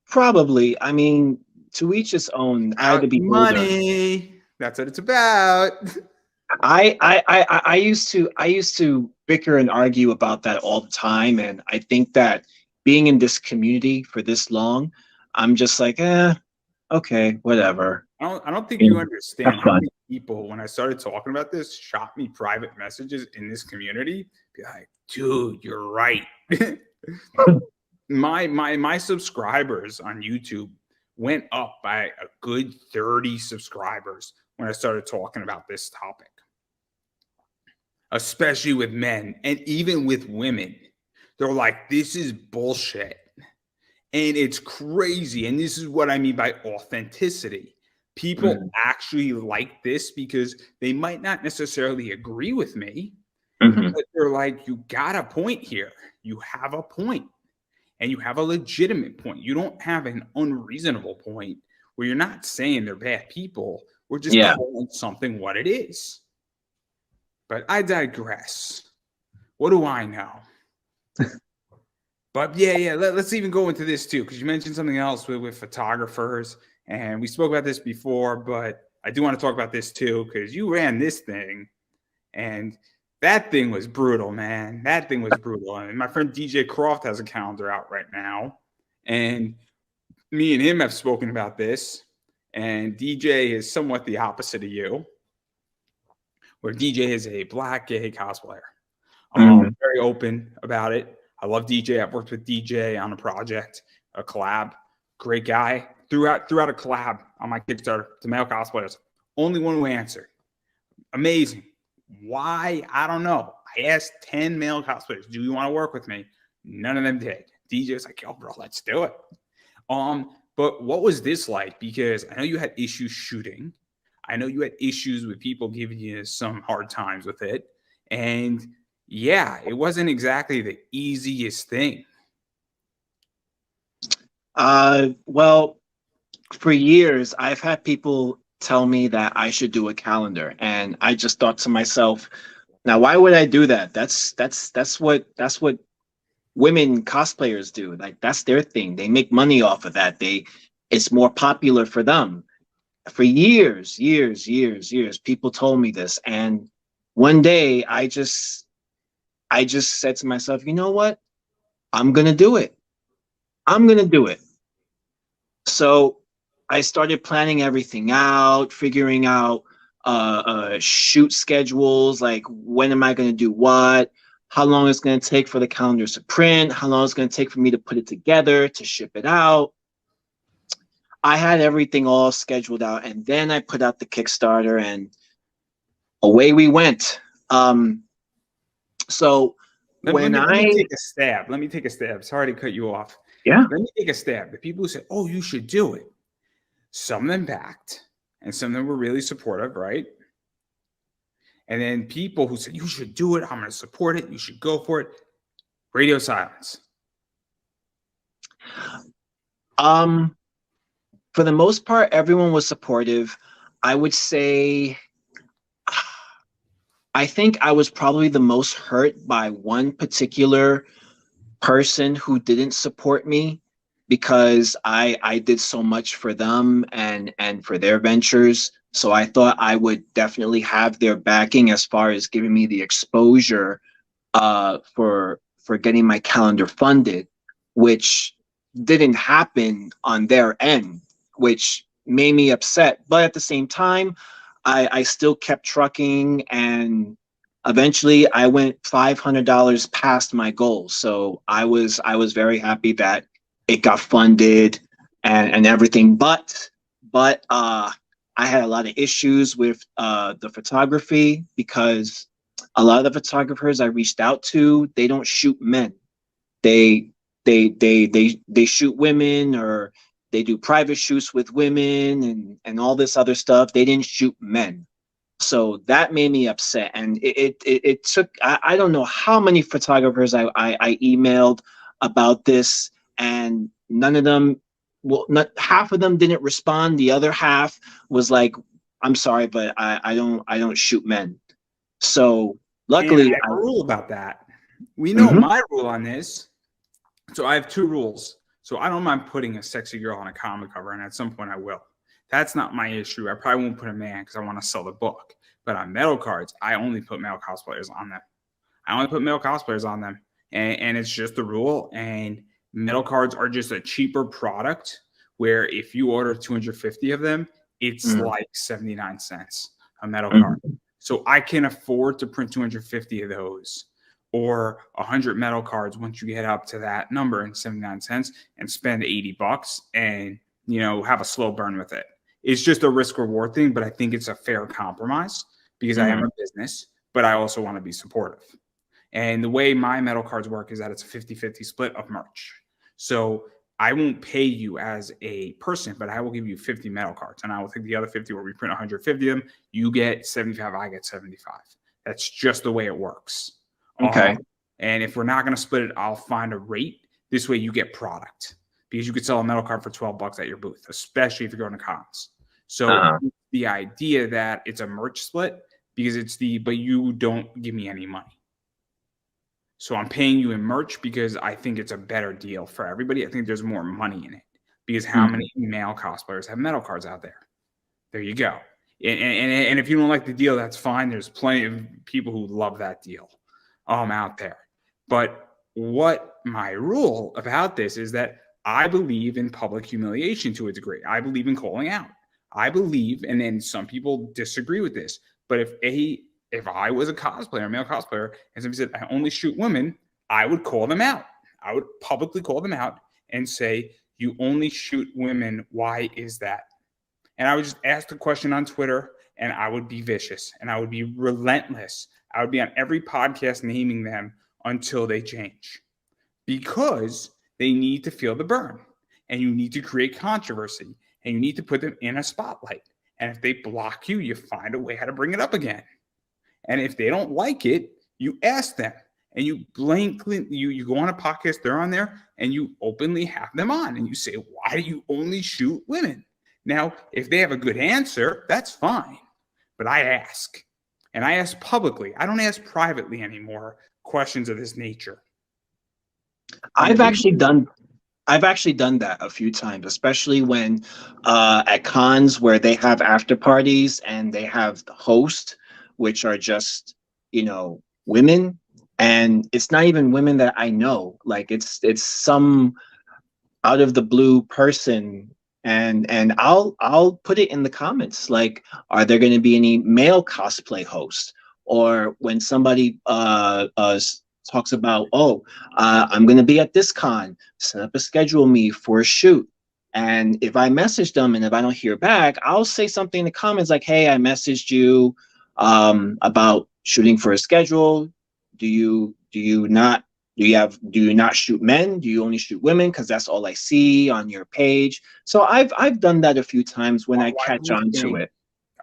Probably. I mean, to each his own. I had to be money. Older. That's what it's about. I used to bicker and argue about that all the time, and I think that being in this community for this long, I'm just like, okay, whatever. I don't think you understand how many people, when I started talking about this, shot me private messages in this community. Be like, dude, you're right. my subscribers on YouTube went up by a good 30 subscribers when I started talking about this topic, especially with men and even with women. They're like, this is bullshit. And it's crazy. And this is what I mean by authenticity. People actually like this because they might not necessarily agree with me, but they're like, you got a point here. You have a point. And you have a legitimate point. You don't have an unreasonable point where you're not saying they're bad people. We're just calling something what it is. But I digress. What do I know? But let's even go into this too, because you mentioned something else with photographers. And we spoke about this before, but I do want to talk about this too, because you ran this thing. And that thing was brutal, man. That thing was brutal. And my friend DJ Croft has a calendar out right now. And me and him have spoken about this. And DJ is somewhat the opposite of you, where DJ is a black gay cosplayer. Very open about it. I love DJ. I've worked with DJ on a project, a collab. Great guy. Threw out a collab on my Kickstarter to male cosplayers. Only one who answered. Amazing. Why? I don't know. I asked 10 male cosplayers, do you want to work with me? None of them did. DJ was like, yo, bro, let's do it. But what was this like? Because I know you had issues shooting. I know you had issues with people giving you some hard times with it. And yeah, it wasn't exactly the easiest thing. Well, for years, I've had people tell me that I should do a calendar, and I just thought to myself, now why would I do that? That's what women cosplayers do. Like, that's their thing. They make money off of that. It's more popular for them. For years, people told me this, and one day I just said to myself, you know what? I'm gonna do it. So I started planning everything out, figuring out shoot schedules, like when am I going to do what, how long it's going to take for the calendars to print, how long it's going to take for me to put it together, to ship it out. I had everything all scheduled out, and then I put out the Kickstarter, and away we went. So let me take a stab. Let me take a stab. Sorry to cut you off. Yeah. Let me take a stab. The people who said, oh, you should do it. Some of them backed, and some of them were really supportive, right? And then people who said, you should do it. I'm going to support it. You should go for it. Radio silence. For the most part, everyone was supportive. I would say, I think I was probably the most hurt by one particular person who didn't support me, because I did so much for them and for their ventures. So I thought I would definitely have their backing as far as giving me the exposure for getting my calendar funded, which didn't happen on their end, which made me upset. But at the same time, I still kept trucking, and eventually I went $500 past my goal. So I was very happy that it got funded and everything. But I had a lot of issues with the photography because a lot of the photographers I reached out to, they don't shoot men. They they shoot women, or they do private shoots with women and all this other stuff. They didn't shoot men. So that made me upset, and it took I don't know how many photographers I emailed about this, and none of them, well, not half of them didn't respond. The other half was like, I'm sorry, but I don't shoot men. So And I luckily have a rule about that. We know Mhm. my rule on this. So I have two rules. So I don't mind putting a sexy girl on a comic cover, and at some point I will. That's not my issue. I probably won't put a man because I want to sell the book. But on metal cards, I only put male cosplayers on them. I only put male cosplayers on them, and it's just the rule. And metal cards are just a cheaper product. Where if you order 250 of them, it's Mhm. like 79 cents a metal card. Mhm. So I can afford to print 250 of those, or 100 metal cards once you get up to that number in 79 cents, and spend $80 and have a slow burn with it. It's just a risk reward thing, but I think it's a fair compromise because I am Mhm. a business, but I also want to be supportive. And the way my metal cards work is that it's a 50-50 split of merch. So I won't pay you as a person, but I will give you 50 metal cards, and I will take the other 50 where we print 150 of them. You get 75, I get 75. That's just the way it works. Okay. And if we're not going to split it, I'll find a rate. This way you get product, because you could sell a metal card for $12 at your booth, especially if you're going to cons. So Uh-huh. the idea that it's a merch split, because but you don't give me any money. So I'm paying you in merch because I think it's a better deal for everybody. I think there's more money in it because how Mhm. many male cosplayers have metal cards out there? There you go. And if you don't like the deal, that's fine. There's plenty of people who love that deal out there. But what my rule about this is that I believe in public humiliation to a degree. I believe in calling out. I believe, and then some people disagree with this, but if I was a cosplayer, a male cosplayer, and somebody said I only shoot women, I would call them out. I would publicly call them out and say, "You only shoot women. Why is that?" And I would just ask the question on Twitter, and I would be vicious and I would be relentless. I would be on every podcast naming them until they change, because they need to feel the burn, and you need to create controversy, and you need to put them in a spotlight. And if they block you, you find a way how to bring it up again. And if they don't like it, you ask them, and you blankly you go on a podcast, they're on there, and you openly have them on, and you say, why do you only shoot women? Now, if they have a good answer, that's fine. But I ask. And I ask publicly. I don't ask privately anymore questions of this nature. I've actually done that a few times, especially when at cons where they have after parties and they have the host, which are just, women. And it's not even women that I know. Like it's some out of the blue person. And I'll put it in the comments, like, are there going to be any male cosplay hosts? Or when somebody talks about, oh, I'm going to be at this con, set up a schedule me for a shoot. And if I message them and if I don't hear back, I'll say something in the comments like, hey, I messaged you about shooting for a schedule. Do you not shoot men? Do you only shoot women? Because that's all I see on your page. So I've done that a few times when I Why do catch you on to think? it.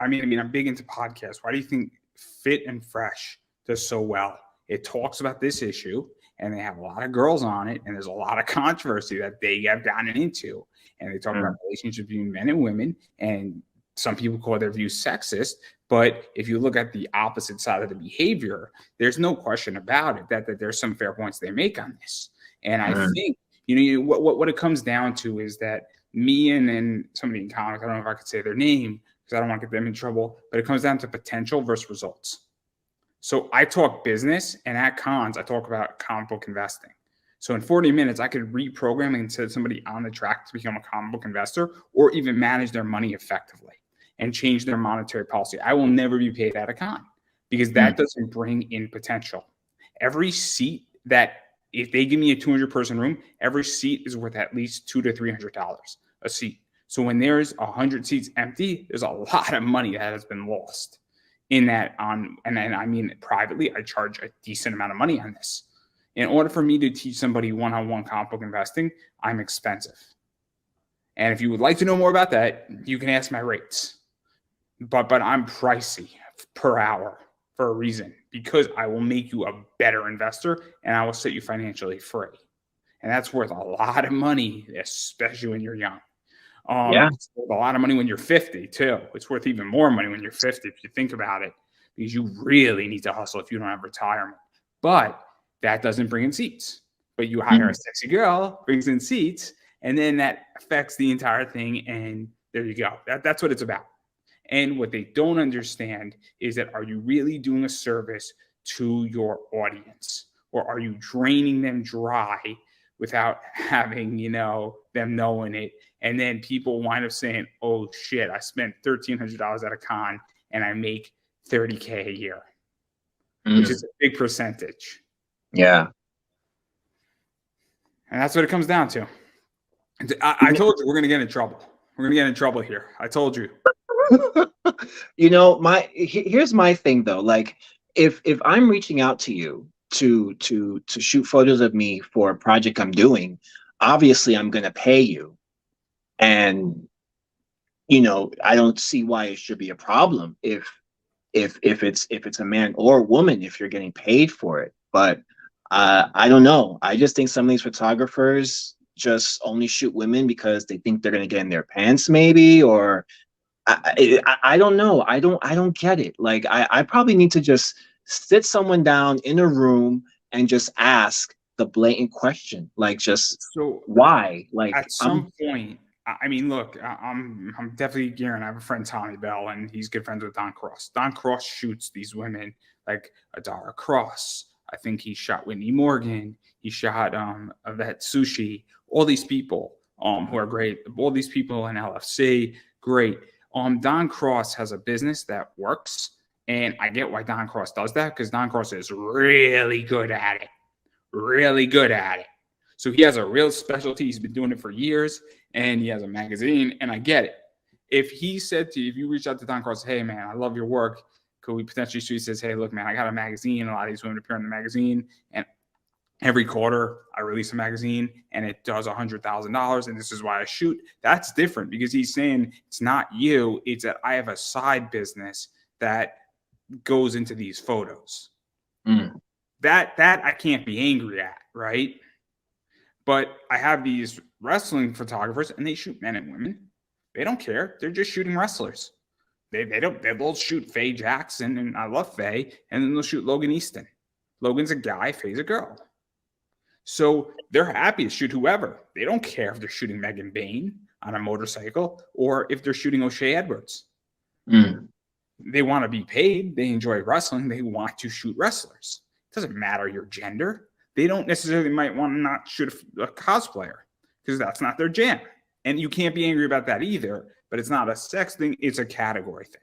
I mean, I'm big into podcasts. Why do you think Fit and Fresh does so well? It talks about this issue, and they have a lot of girls on it, and there's a lot of controversy that they have gotten into, and they talk about relationships between men and women, and some people call their views sexist. But if you look at the opposite side of the behavior, there's no question about it that there's some fair points they make on this. And I think what it comes down to is that me and somebody in comics, I don't know if I could say their name because I don't want to get them in trouble, but it comes down to potential versus results. So I talk business, and at cons, I talk about comic book investing. So in 40 minutes, I could reprogram and set somebody on the track to become a comic book investor, or even manage their money effectively and change their monetary policy. I will never be paid at a con because that doesn't bring in potential. Every seat that, if they give me a 200-person room, every seat is worth at least $200 to $300 a seat. So when there's 100 seats empty, there's a lot of money that has been lost in that. And I mean, privately, I charge a decent amount of money on this. In order for me to teach somebody one-on-one comic book investing, I'm expensive. And if you would like to know more about that, you can ask my rates. But I'm pricey per hour for a reason, because I will make you a better investor and I will set you financially free. And that's worth a lot of money, especially when you're young. It's worth a lot of money when you're 50 too. It's worth even more money when you're 50 if you think about it, because you really need to hustle if you don't have retirement. But that doesn't bring in seats. But you hire a sexy girl, brings in seats, and then that affects the entire thing. And there you go. That's what it's about. And what they don't understand is that, are you really doing a service to your audience, or are you draining them dry without having, them knowing it? And then people wind up saying, oh shit, I spent $1,300 at a con and I make $30K a year, which is a big percentage. Yeah. And that's what it comes down to. I told you we're going to get in trouble. We're going to get in trouble here. I told you. Here's my thing though. Like, if I'm reaching out to you to shoot photos of me for a project I'm doing, obviously I'm going to pay you. And, I don't see why it should be a problem if it's a man or a woman, if you're getting paid for it. But I don't know. I just think some of these photographers just only shoot women because they think they're going to get in their pants, maybe, or I don't know. I don't get it. Like, I probably need to just sit someone down in a room and just ask the blatant question, like, just why? Like, at some point, I mean, look, I'm definitely gearing. I have a friend, Tommy Bell, and he's good friends with Don Cross. Don Cross shoots these women like Adara Cross. I think he shot Whitney Morgan. He shot Yvette Sushi. All these people who are great. All these people in LFC, great. Don Cross has a business that works, and I get why Don Cross does that, because Don Cross is really good at it. Really good at it. So he has a real specialty. He's been doing it for years, and he has a magazine, and I get it. If he said to you, if you reach out to Don Cross, hey, man, I love your work, could we potentially shoot? He says, hey, look, man, I got a magazine. A lot of these women appear in the magazine, and every quarter I release a magazine, and it does $100,000, and this is why I shoot. That's different, because he's saying it's not you. It's that I have a side business that goes into these photos. That I can't be angry at, right? But I have these wrestling photographers, and they shoot men and women. They don't care. They're just shooting wrestlers. They'll shoot Faye Jackson, and I love Faye, and then they'll shoot Logan Easton. Logan's a guy, Faye's a girl. So they're happy to shoot whoever. They don't care if they're shooting Megan Bain on a motorcycle or if they're shooting O'Shea Edwards. They want to be paid. They enjoy wrestling. They want to shoot wrestlers. It doesn't matter your gender. They don't necessarily might want to not shoot a cosplayer because that's not their jam. And you can't be angry about that either, but it's not a sex thing. It's a category thing.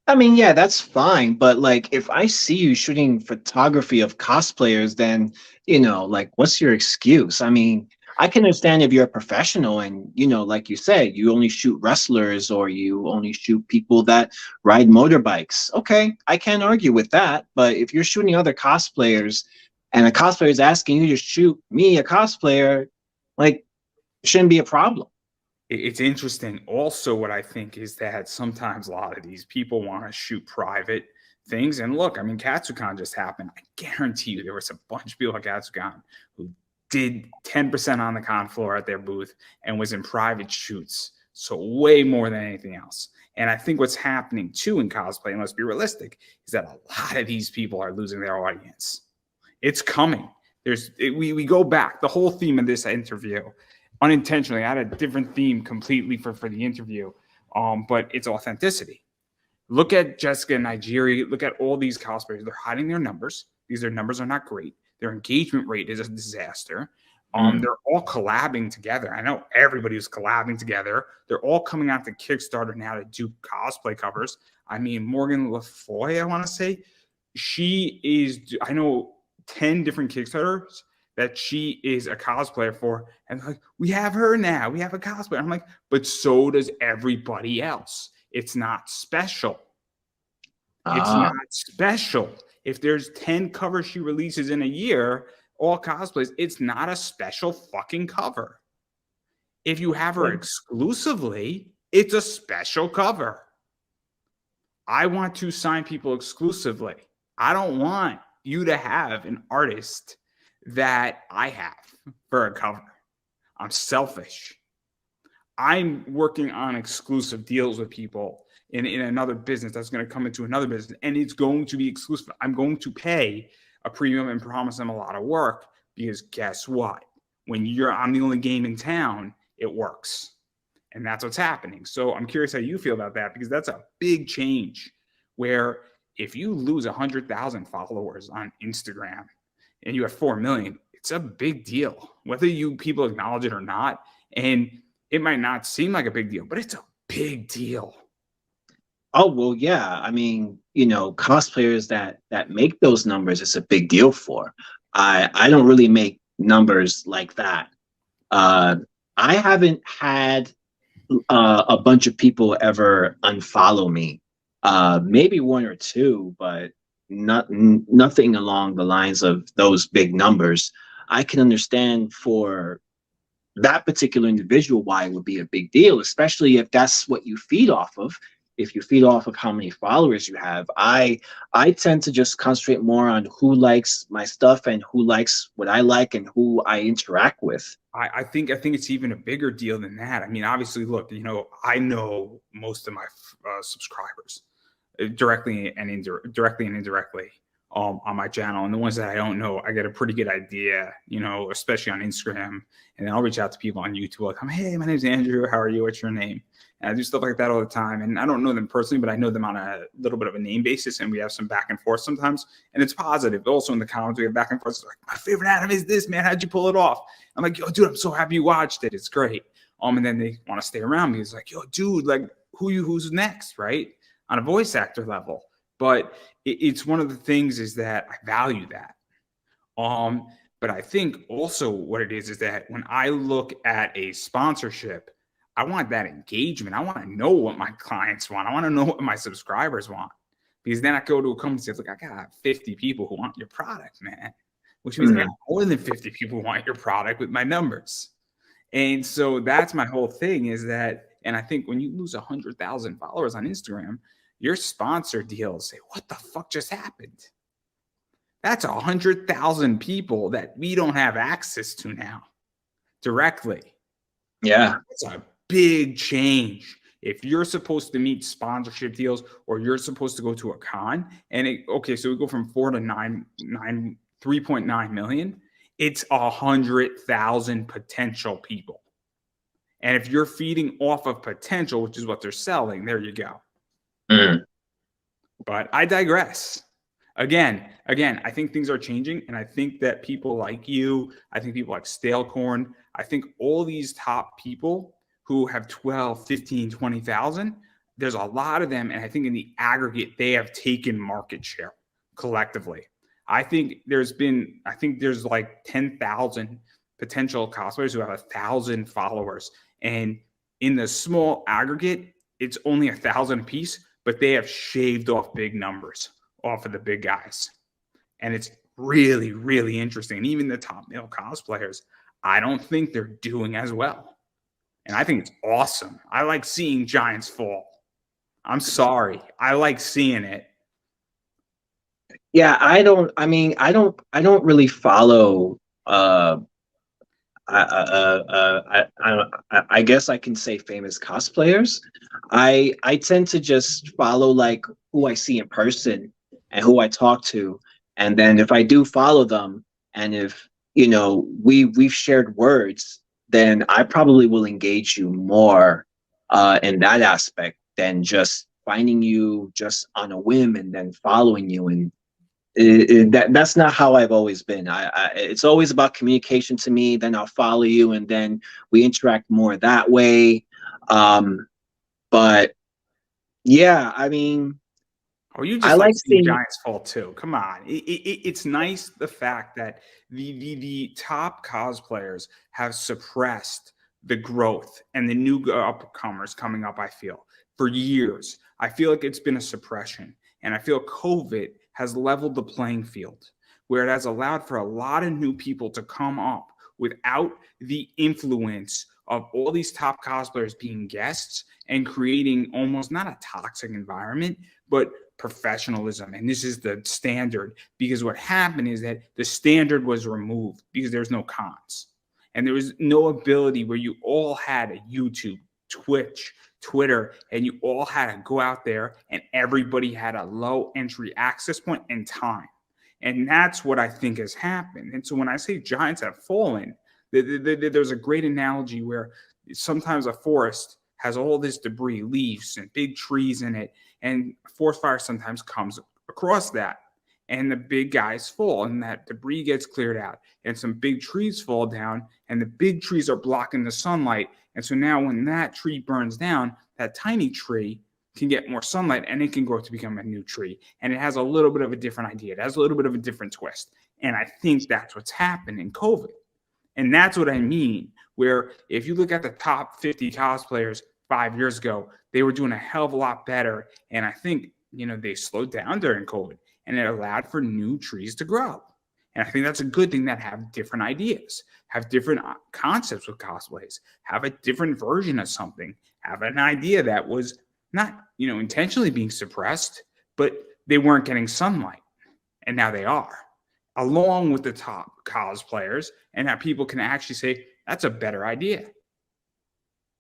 I mean, yeah, that's fine. But like, if I see you shooting photography of cosplayers, then, like, what's your excuse? I mean, I can understand if you're a professional and, like you said, you only shoot wrestlers or you only shoot people that ride motorbikes. Okay, I can't argue with that. But if you're shooting other cosplayers and a cosplayer is asking you to shoot me, a cosplayer, like, it shouldn't be a problem. It's interesting. Also, what I think is that sometimes a lot of these people want to shoot private things. And look, I mean, Katsucon just happened. I guarantee you there was a bunch of people at Katsucon who did 10% on the con floor at their booth and was in private shoots. So way more than anything else. And I think what's happening too in cosplay, and let's be realistic, is that a lot of these people are losing their audience. It's coming. We go back. The whole theme of this interview, unintentionally, I had a different theme completely for the interview, but it's authenticity. Look at Jessica Nigeria. Look at all these cosplayers. They're hiding their numbers. Their numbers are not great. Their engagement rate is a disaster. They're all collabing together. I know everybody was collabing together. They're all coming out to Kickstarter now to do cosplay covers. I mean, Morgan LaFoy, I want to say, she is, I know 10 different Kickstarters that she is a cosplayer for. And like, we have her now. We have a cosplayer. I'm like, but so does everybody else. It's not special. It's not special. If there's 10 covers she releases in a year, all cosplays, it's not a special fucking cover. If you have her exclusively, it's a special cover. I want to sign people exclusively. I don't want you to have an artist that I have for a cover. I'm selfish. I'm working on exclusive deals with people in another business that's going to come into another business, and it's going to be exclusive. I'm going to pay a premium and promise them a lot of work, because guess what? When I'm the only game in town, it works. And that's what's happening. So I'm curious how you feel about that, because that's a big change, where if you lose 100,000 followers on Instagram and you have 4 million, it's a big deal, whether people acknowledge it or not. And it might not seem like a big deal, but it's a big deal. Oh, well, yeah. I mean, cosplayers that make those numbers, it's a big deal for. I don't really make numbers like that. I haven't had a bunch of people ever unfollow me. Maybe one or two, but nothing along the lines of those big numbers. I can understand for that particular individual why it would be a big deal, especially if that's what you feed off of. If you feed off of how many followers you have, I tend to just concentrate more on who likes my stuff and who likes what I like and who I interact with. I think it's even a bigger deal than that. I mean, obviously, look, I know most of my subscribers directly and indirectly on my channel, and the ones that I don't know, I get a pretty good idea, especially on Instagram. And then I'll reach out to people on YouTube, like, hey, my name's Andrew. How are you? What's your name? And I do stuff like that all the time. And I don't know them personally, but I know them on a little bit of a name basis. And we have some back and forth sometimes. And it's positive. Also in the comments, we have back and forth. It's like, my favorite anime is this, man. How'd you pull it off? I'm like, yo, dude, I'm so happy you watched it. It's great. And then they want to stay around me. It's like, yo, dude, like, who's next, right? On a voice actor level. But it's one of the things is that I value that. But I think also what it is that when I look at a sponsorship, I want that engagement. I want to know what my clients want. I want to know what my subscribers want, because then I go to a company and say, look, I got 50 people who want your product, man, which means I got more than 50 people who want your product with my numbers. And so that's my whole thing is that, and I think when you lose 100,000 followers on Instagram, your sponsor deals say, what the fuck just happened? That's 100,000 people that we don't have access to now directly. Yeah. It's a big change. If you're supposed to meet sponsorship deals or you're supposed to go to a con, and so we go from 4 to 3.9 million, it's 100,000 potential people. And if you're feeding off of potential, which is what they're selling, there you go. But I digress. Again, I think things are changing, and I think that people like you, I think people like Stalecorn, I think all these top people who have 12, 15, 20,000, there's a lot of them, and I think in the aggregate, they have taken market share collectively. I think there's like 10,000 potential cosplayers who have 1,000 followers, and in the small aggregate, it's only 1,000 apiece, but they have shaved off big numbers off of the big guys. And it's really, really interesting. And even the top male cosplayers, I don't think they're doing as well. And I think it's awesome. I like seeing giants fall. I'm sorry. I like seeing it. Yeah, I don't really follow I guess I can say famous cosplayers. I tend to just follow like who I see in person and who I talk to, and then if I do follow them, and if we've shared words, then I probably will engage you more in that aspect than just finding you just on a whim and then following you. And that's not how I've always been. It's always about communication to me. Then I'll follow you, and then we interact more that way. But yeah, I mean, Oh, you I just like like seeing seeing. Giants fall too. Come on, it's nice the fact that the top cosplayers have suppressed the growth and the new upcomers coming up. I feel for years, I feel like it's been a suppression, and I feel COVID has leveled the playing field, where it has allowed for a lot of new people to come up without the influence of all these top cosplayers being guests and creating almost not a toxic environment, but professionalism. And this is the standard, because what happened is that the standard was removed because there's no cons. And there was no ability where you all had a YouTube, Twitch, Twitter, and you all had to go out there and everybody had a low entry access point and time. And that's what I think has happened. And so when I say giants have fallen, there's a great analogy where sometimes a forest has all this debris, leaves, and big trees in it, and forest fire sometimes comes across that, and the big guys fall, and that debris gets cleared out, and some big trees fall down, and the big trees are blocking the sunlight. And so now when that tree burns down, that tiny tree can get more sunlight and it can grow to become a new tree. And it has a little bit of a different idea. It has a little bit of a different twist. And I think that's what's happened in COVID. And that's what I mean, where if you look at the top 50 cosplayers 5 years ago, they were doing a hell of a lot better. And I think, they slowed down during COVID and it allowed for new trees to grow. And I think that's a good thing, that have different ideas, have different concepts with cosplays, have a different version of something, have an idea that was not, intentionally being suppressed, but they weren't getting sunlight. And now they are, along with the top cosplayers, and that people can actually say, that's a better idea.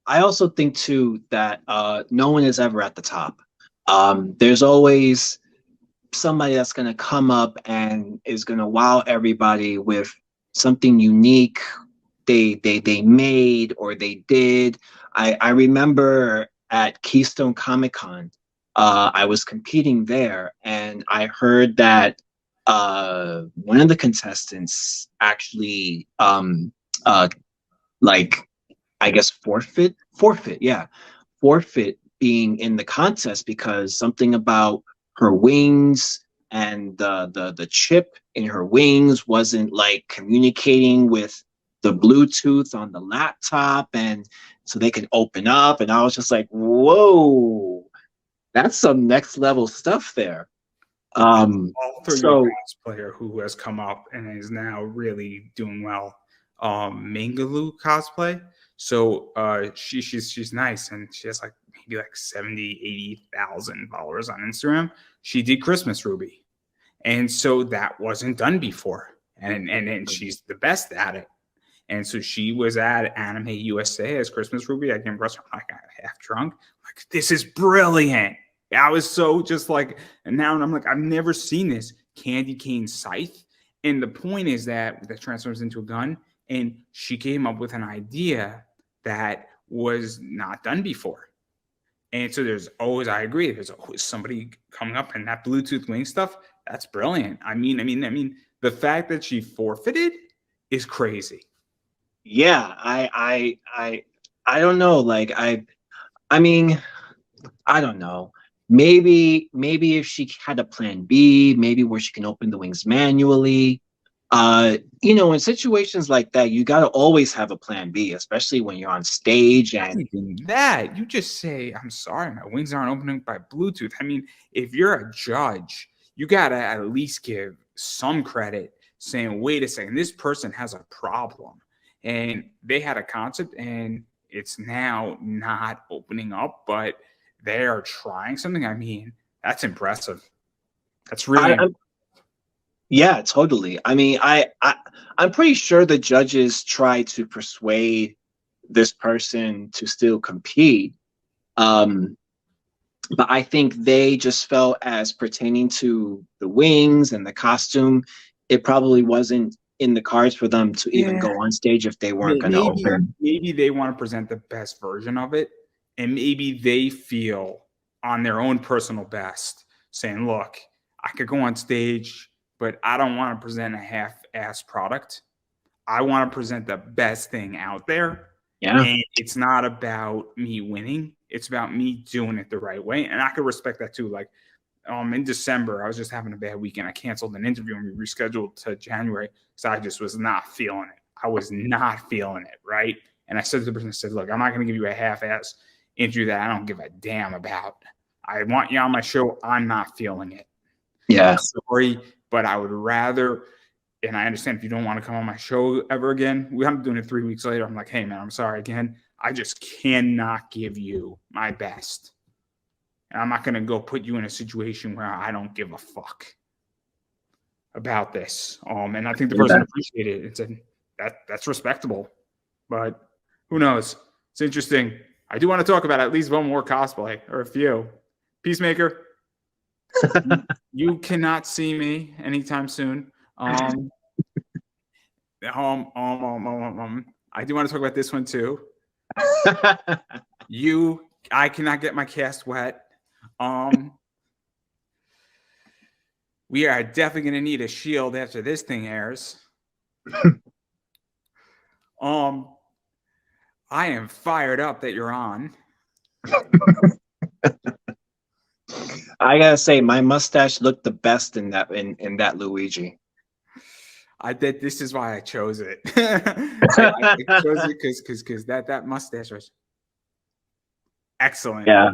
I also think too that no one is ever at the top. There's always somebody that's going to come up and is going to wow everybody with something unique they made or they did. I remember at Keystone Comic Con, I was competing there, and I heard that one of the contestants actually like, I guess forfeit being in the contest because something about her wings and the chip in her wings wasn't like communicating with the Bluetooth on the laptop, and so they could open up. And I was just like, whoa, that's some next level stuff there. I'll throw So you a cosplayer who has come up and is now really doing well. Mangaloo cosplay. So she's nice, and she has like maybe like 70,000-80,000 followers on Instagram. She did Christmas Ruby, and so that wasn't done before, and she's the best at it. And so she was at Anime USA as Christmas Ruby. I came across her, I got half drunk. Like, this is brilliant. I was so just like, and now I'm like, I've never seen this candy cane scythe. And the point is that transforms into a gun. And she came up with an idea that was not done before. And so there's always, I agree, there's always somebody coming up, and that Bluetooth wing stuff, that's brilliant. I mean, the fact that she forfeited is crazy. yeah, I don't know. Like I mean, I don't know. Maybe if she had a plan B, maybe where she can open the wings manually. In situations like that, you got to always have a plan B, especially when you're on stage. And that you just say, I'm sorry, my wings aren't opening by Bluetooth. I mean, if you're a judge, you got to at least give some credit, saying, wait a second, this person has a problem, and they had a concept and it's now not opening up, but they are trying something. I mean, that's impressive. That's really yeah, totally. I mean, I'm pretty sure the judges try to persuade this person to still compete. But I think they just felt as pertaining to the wings and the costume, it probably wasn't in the cards for them to even go on stage if they weren't going to open. Maybe they want to present the best version of it, and maybe they feel on their own personal best, saying, look, I could go on stage, but I don't want to present a half-ass product. I want to present the best thing out there. Yeah. And it's not about me winning. It's about me doing it the right way. And I could respect that too. Like, in December, I was just having a bad weekend. I canceled an interview and we rescheduled to January because I just was not feeling it. I was not feeling it, right? And I said to the person, I said, look, I'm not going to give you a half-ass interview that I don't give a damn about. I want you on my show. I'm not feeling it. Yeah. I'm sorry, but I would rather, and I understand if you don't want to come on my show ever again. We ended up doing it 3 weeks later. I'm like, hey, man, I'm sorry again. I just cannot give you my best. And I'm not going to go put you in a situation where I don't give a fuck about this. And I think the person appreciated it and said, that's respectable. But who knows? It's interesting. I do want to talk about at least one more cosplay or a few. Peacemaker, you cannot see me anytime soon. I do want to talk about this one too. I cannot get my cast wet. We are definitely going to need a shield after this thing airs. I am fired up that you're on. I gotta say, my mustache looked the best in that Luigi. This is why I chose it. I chose it because that mustache was excellent. Yeah.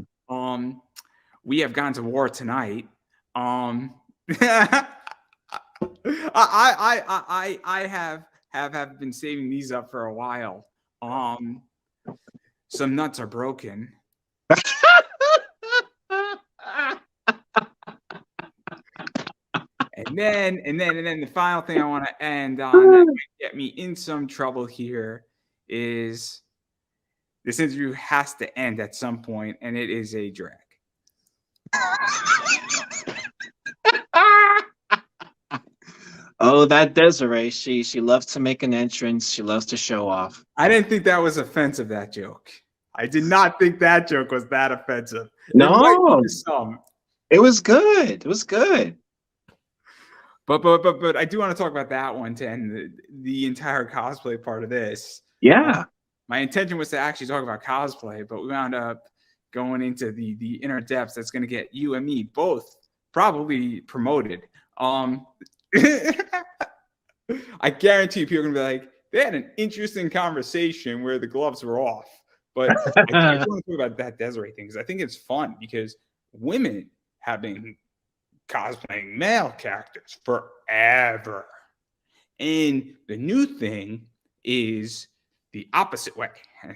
We have gone to war tonight. I have been saving these up for a while. Some nuts are broken. And then the final thing I want to end on that might get me in some trouble here is this interview has to end at some point, and it is a drag. Oh, that Desiree, she loves to make an entrance. She loves to show off. I didn't think that was offensive, that joke. I did not think that joke was that offensive. No, it was good. It was good. But I do want to talk about that one to end the entire cosplay part of this. Yeah. My intention was to actually talk about cosplay, but we wound up going into the inner depths that's going to get you and me both probably promoted. I guarantee you people are going to be like, they had an interesting conversation where the gloves were off. But I just want to talk about that Desiree thing because I think it's fun because women have been cosplaying male characters forever. And the new thing is the opposite way,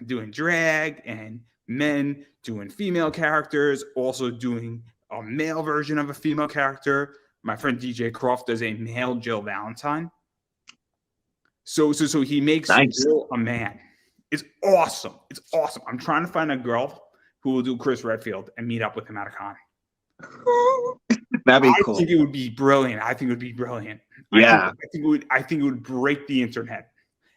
doing drag and men doing female characters, also doing a male version of a female character. My friend DJ Croft does a male Jill Valentine. So he makes Jill a man. It's awesome. It's awesome. I'm trying to find a girl who will do Chris Redfield and meet up with him at a con. That'd be cool. I think it would be brilliant. I think it would be brilliant. Yeah. I think it would break the internet.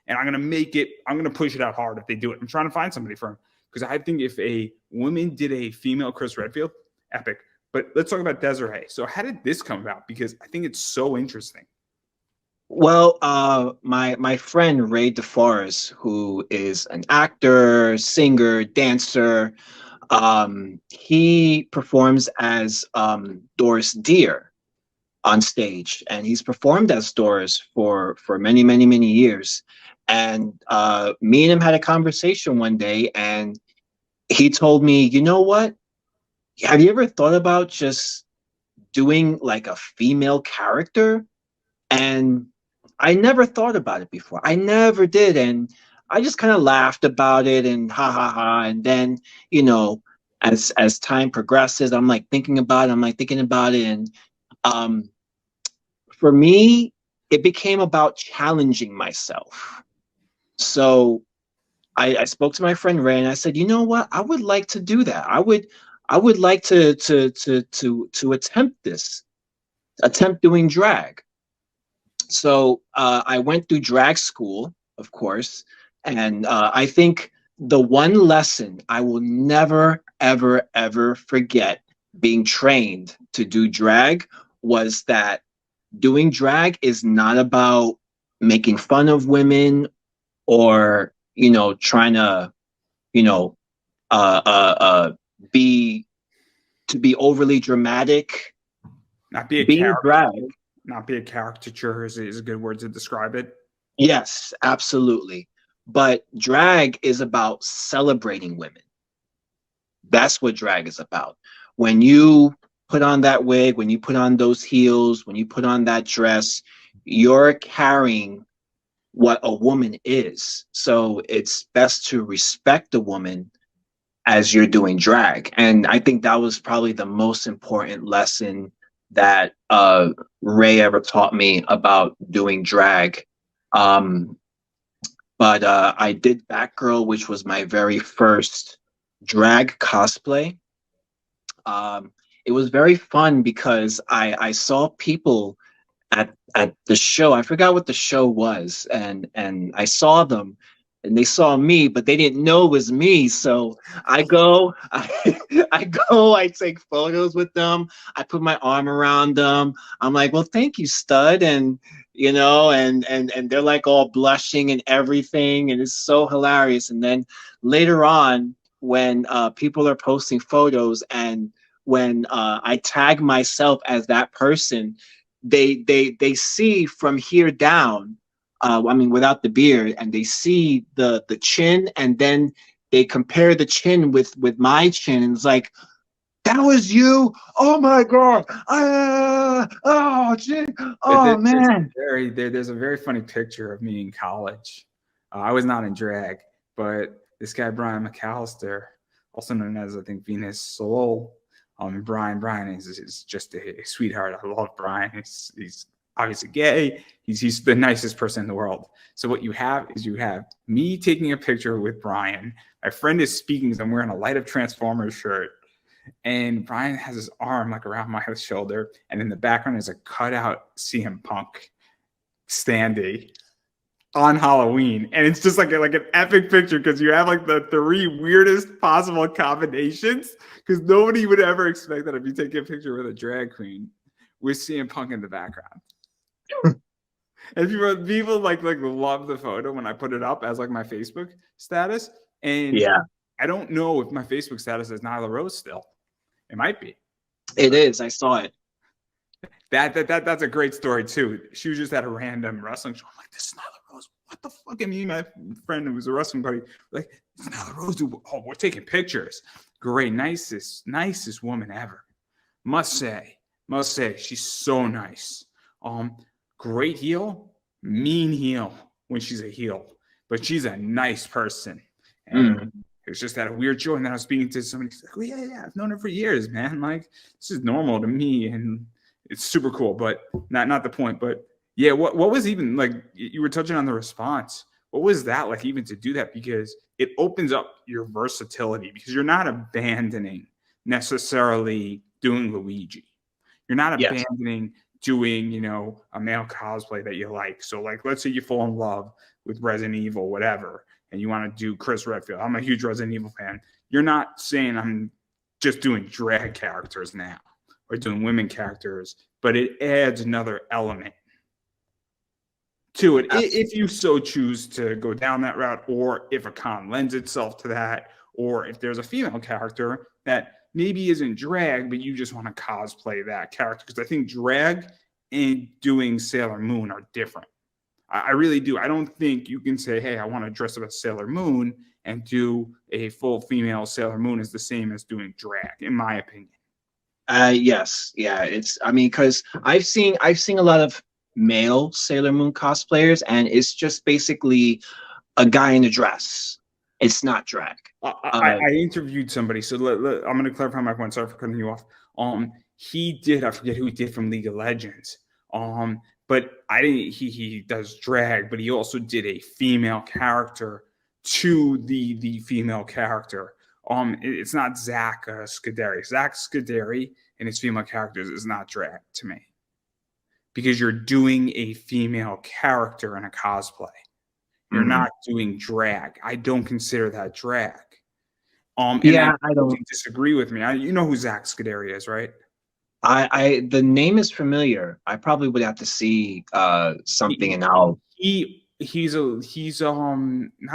And I'm gonna push it out hard if they do it. I'm trying to find somebody for him. Because I think if a woman did a female Chris Redfield, epic. But let's talk about Desiree. So how did this come about? Because I think it's so interesting. Well, my friend Ray DeForest, who is an actor, singer, dancer, he performs as Doris Deer on stage, and he's performed as Doris for many, many, many years. And me and him had a conversation one day, and he told me, you know what? Have you ever thought about just doing like a female character? And I never thought about it before. I never did. And I just kind of laughed about it and ha ha ha. And then, you know, as time progresses, I'm like thinking about it. And for me, it became about challenging myself. So I spoke to my friend Ray and I said, you know what? I would like to do that. I would like to attempt doing drag. So I went through drag school, of course, and I think the one lesson I will never, ever, ever forget being trained to do drag was that doing drag is not about making fun of women or, you know, trying to, you know, be overly dramatic. Not be a Being character. drag. Not be a caricature is a good word to describe it. Yes, absolutely. But drag is about celebrating women. That's what drag is about. When you put on that wig, when you put on those heels, when you put on that dress, you're carrying what a woman is. So it's best to respect the woman as you're doing drag. And I think that was probably the most important lesson that Ray ever taught me about doing drag. Um, but I did Batgirl, which was my very first drag cosplay. Um, it was very fun because I saw people at the show. I forgot what the show was, and I saw them, and they saw me, but they didn't know it was me. So I go, I go, I take photos with them. I put my arm around them. I'm like, well, thank you, stud, and and they're like all blushing and everything, and it's so hilarious. And then later on, when people are posting photos and when I tag myself as that person, they see from here down, I mean without the beard, and they see the chin, and then they compare the chin with my chin, and it's like, that was you. Oh my god. Oh chin. Oh man. There's a very funny picture of me in college. I was not in drag, but this guy Brian McAllister, also known as I think Venus Solol. Brian is just a sweetheart. I love Brian. He's obviously gay. He's the nicest person in the world. So what you have is you have me taking a picture with Brian. My friend is speaking because I'm wearing a Light of Transformers shirt. And Brian has his arm like around my shoulder. And in the background is a cutout CM Punk standee on Halloween. And it's just like an epic picture because you have like the three weirdest possible combinations, because nobody would ever expect that if you take a picture with a drag queen with CM Punk in the background. And people like love the photo when I put it up as like my Facebook status. And yeah, I don't know if my Facebook status is Nyla Rose still. It might be. It is. I saw it. That's a great story too. She was just at a random wrestling show. I'm like, this is Nyla Rose. What the fuck? And me and my friend who was a wrestling buddy, like, it's Nyla Rose. Oh, we're taking pictures. Great, nicest woman ever. Must say, she's so nice. Great heel, mean heel when she's a heel, but she's a nice person. And it was just that a weird show. And then I was speaking to somebody, who's like, oh, yeah, I've known her for years, man. Like, this is normal to me. And it's super cool, but not the point. But yeah, what was even like, you were touching on the response. What was that like even to do that? Because it opens up your versatility, because you're not abandoning necessarily doing Luigi. You're not abandoning doing, a male cosplay that you like. So like, let's say you fall in love with Resident Evil, whatever, and you want to do Chris Redfield. I'm a huge Resident Evil fan. You're not saying I'm just doing drag characters now or doing women characters, but it adds another element to it. Absolutely. If you so choose to go down that route, or if a con lends itself to that, or if there's a female character that maybe isn't drag, but you just want to cosplay that character. Because I think drag and doing Sailor Moon are different. I really do. I don't think you can say, hey, I want to dress up as Sailor Moon and do a full female Sailor Moon is the same as doing drag, in my opinion. Yes. Yeah. Because I've seen a lot of male Sailor Moon cosplayers, and it's just basically a guy in a dress. It's not drag. I interviewed somebody, so I'm going to clarify my point. Sorry for cutting you off. He did, I forget who he did from League of Legends. But I didn't. He does drag, but he also did a female character to the female character. It's not Zach Scuderi. Zach Scuderi and his female characters is not drag to me, because you're doing a female character in a cosplay. You're not doing drag. I don't consider that drag. I don't disagree with me. You know who Zach Scuderi is, right? The name is familiar. I probably would have to see something, and I'll. He's not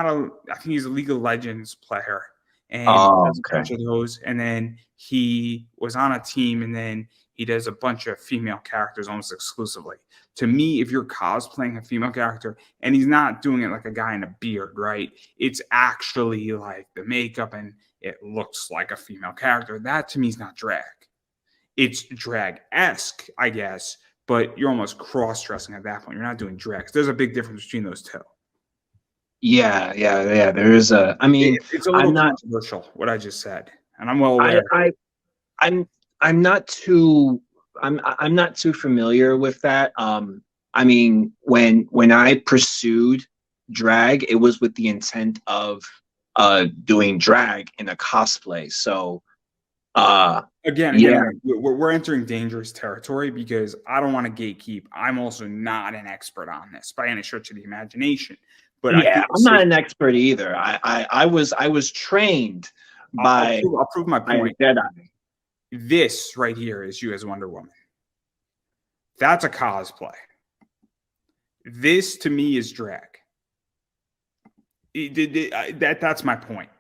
a. I think he's a League of Legends player, and a bunch of those. And then he was on a team, and then he does a bunch of female characters almost exclusively. To me, if you're cosplaying a female character and he's not doing it like a guy in a beard, right? It's actually like the makeup and it looks like a female character. That to me is not drag. It's drag-esque, I guess, but you're almost cross-dressing at that point. You're not doing drag. There's a big difference between those two. Yeah. There is a. I mean, It's a little I'm not. controversial what I just said, and I'm well aware. I'm not too. I'm not too familiar with that. I mean, when I pursued drag, it was with the intent of doing drag in a cosplay. So Again, yeah. we're entering dangerous territory because I don't want to gatekeep. I'm also not an expert on this by any stretch of the imagination. But Yeah, I'm not an expert either. I was trained by I'll prove my point. Jedi. This right here is you as Wonder Woman. That's a cosplay. This to me is drag. That's my point.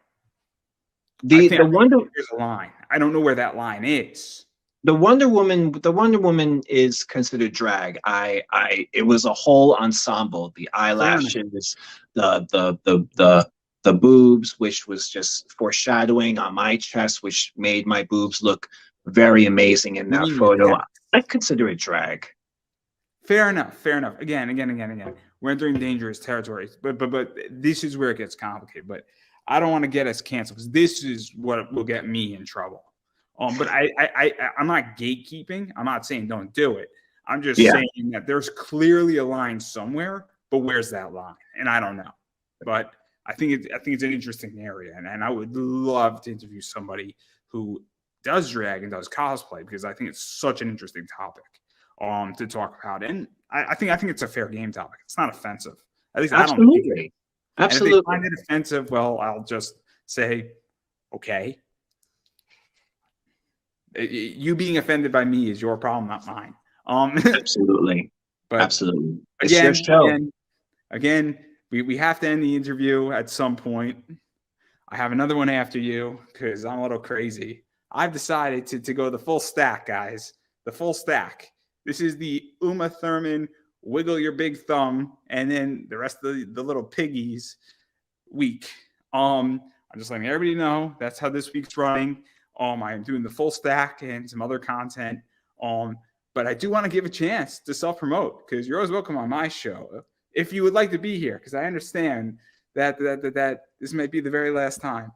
The Wonder There's a line. I don't know where that line is. The Wonder Woman is considered drag. It was a whole ensemble. The eyelashes, the boobs, which was just foreshadowing on my chest, which made my boobs look very amazing in that photo. Yeah. I consider it drag. Fair enough. Again. We're entering dangerous territories, but this is where it gets complicated. But I don't want to get us canceled because this is what will get me in trouble. But I'm not gatekeeping. I'm not saying don't do it. I'm just saying that there's clearly a line somewhere, but where's that line? And I don't know. But I think it's an interesting area, and I would love to interview somebody who does drag and does cosplay because I think it's such an interesting topic to talk about. And I think it's a fair game topic. It's not offensive. At least absolutely. I don't think it. Absolutely. And if they find it offensive, well, I'll just say, okay. You being offended by me is your problem, not mine. Absolutely. But absolutely. It's your show. Again, we have to end the interview at some point. I have another one after you because I'm a little crazy. I've decided to go the full stack, guys. The full stack. This is the Uma Thurman wiggle your big thumb, and then the rest of the little piggies week. I'm just letting everybody know that's how this week's running. I'm doing the full stack and some other content. But I do want to give a chance to self-promote because you're always welcome on my show if you would like to be here, because I understand that this might be the very last time.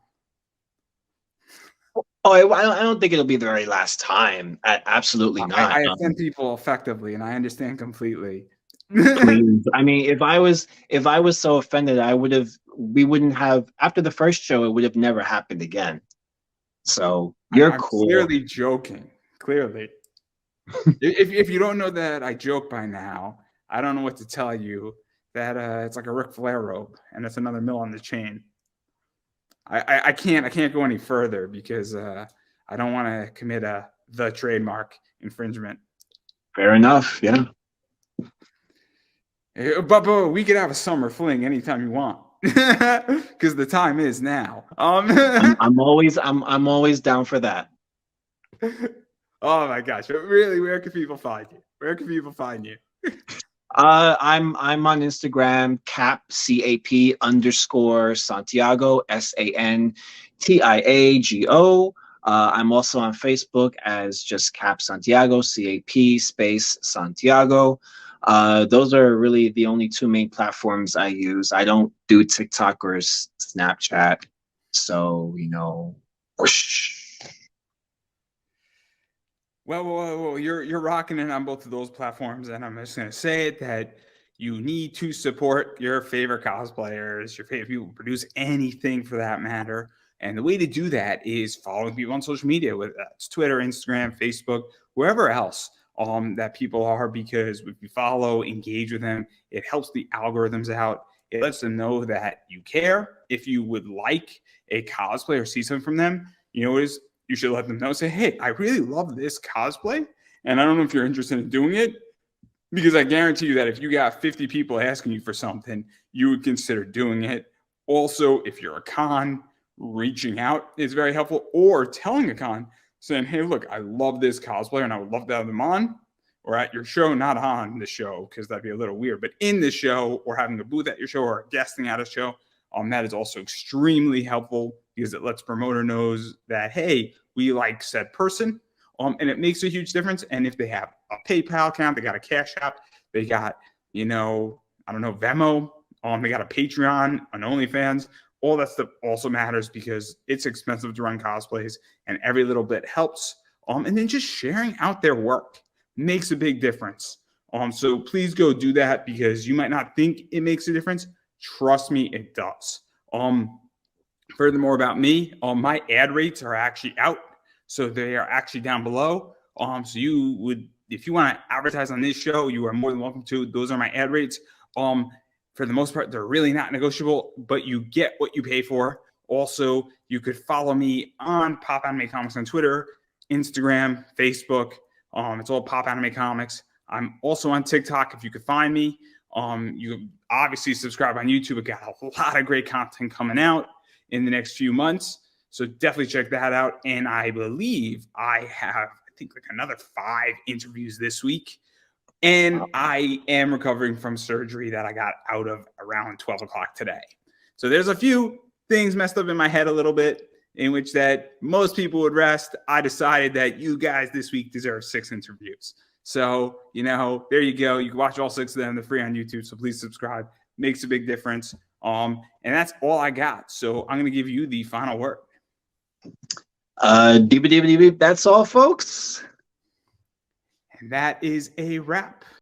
Oh, I don't think it'll be the very last time. Absolutely not. I offend people effectively, and I understand completely. Please. I mean, if I was so offended, we wouldn't have, after the first show, it would have never happened again. So I'm cool. Clearly joking. Clearly. if you don't know that I joke by now, I don't know what to tell you. That it's like a Ric Flair robe, and it's another mill on the chain. I can't go any further because I don't want to commit the trademark infringement. Fair enough. Yeah. But we could have a summer fling anytime you want because the time is now. I'm always down for that. Oh my gosh! But really, where can people find you? I'm on Instagram, CAP_Santiago SANTIAGO. I'm also on Facebook as just Cap Santiago, CAP_Santiago. Those are really the only two main platforms I use. I don't do TikTok or Snapchat, so whoosh. Well, you're rocking it on both of those platforms, and I'm just gonna say it that you need to support your favorite cosplayers, your favorite people who produce anything for that matter. And the way to do that is following people on social media, whether that's Twitter, Instagram, Facebook, wherever else that people are, because if you follow, engage with them, it helps the algorithms out. It lets them know that you care. If you would like a cosplay or see something from them, you should let them know. Say, hey, I really love this cosplay, and I don't know if you're interested in doing it, because I guarantee you that if you got 50 people asking you for something, you would consider doing it. Also, if you're a con, reaching out is very helpful, or telling a con, saying, hey, look, I love this cosplayer and I would love to have them on or at your show, not on the show, because that'd be a little weird, but in the show or having a booth at your show or guesting at a show, that is also extremely helpful because it lets promoter knows that, hey, we like said person, and it makes a huge difference. And if they have a PayPal account, they got a Cash App, they got, I don't know, Venmo, they got a Patreon, an OnlyFans, all that stuff also matters because it's expensive to run cosplays and every little bit helps. And then just sharing out their work makes a big difference. So please go do that because you might not think it makes a difference. Trust me, it does. Furthermore about me, my ad rates are actually out. So they are actually down below. So you would, if you want to advertise on this show, you are more than welcome to. Those are my ad rates. For the most part, they're really not negotiable, but you get what you pay for. Also, you could follow me on Pop Anime Comics on Twitter, Instagram, Facebook. It's all Pop Anime Comics. I'm also on TikTok if you could find me. You obviously subscribe on YouTube. We got a lot of great content coming out in the next few months. So definitely check that out. And I believe I have, like another 5 interviews this week. And I am recovering from surgery that I got out of around 12 o'clock today. So there's a few things messed up in my head a little bit in which that most people would rest. I decided that you guys this week deserve 6 interviews. So, there you go. You can watch all 6 of them. They're free on YouTube. So please subscribe. Makes a big difference. And that's all I got. So I'm going to give you the final word. That's all, folks. And that is a wrap.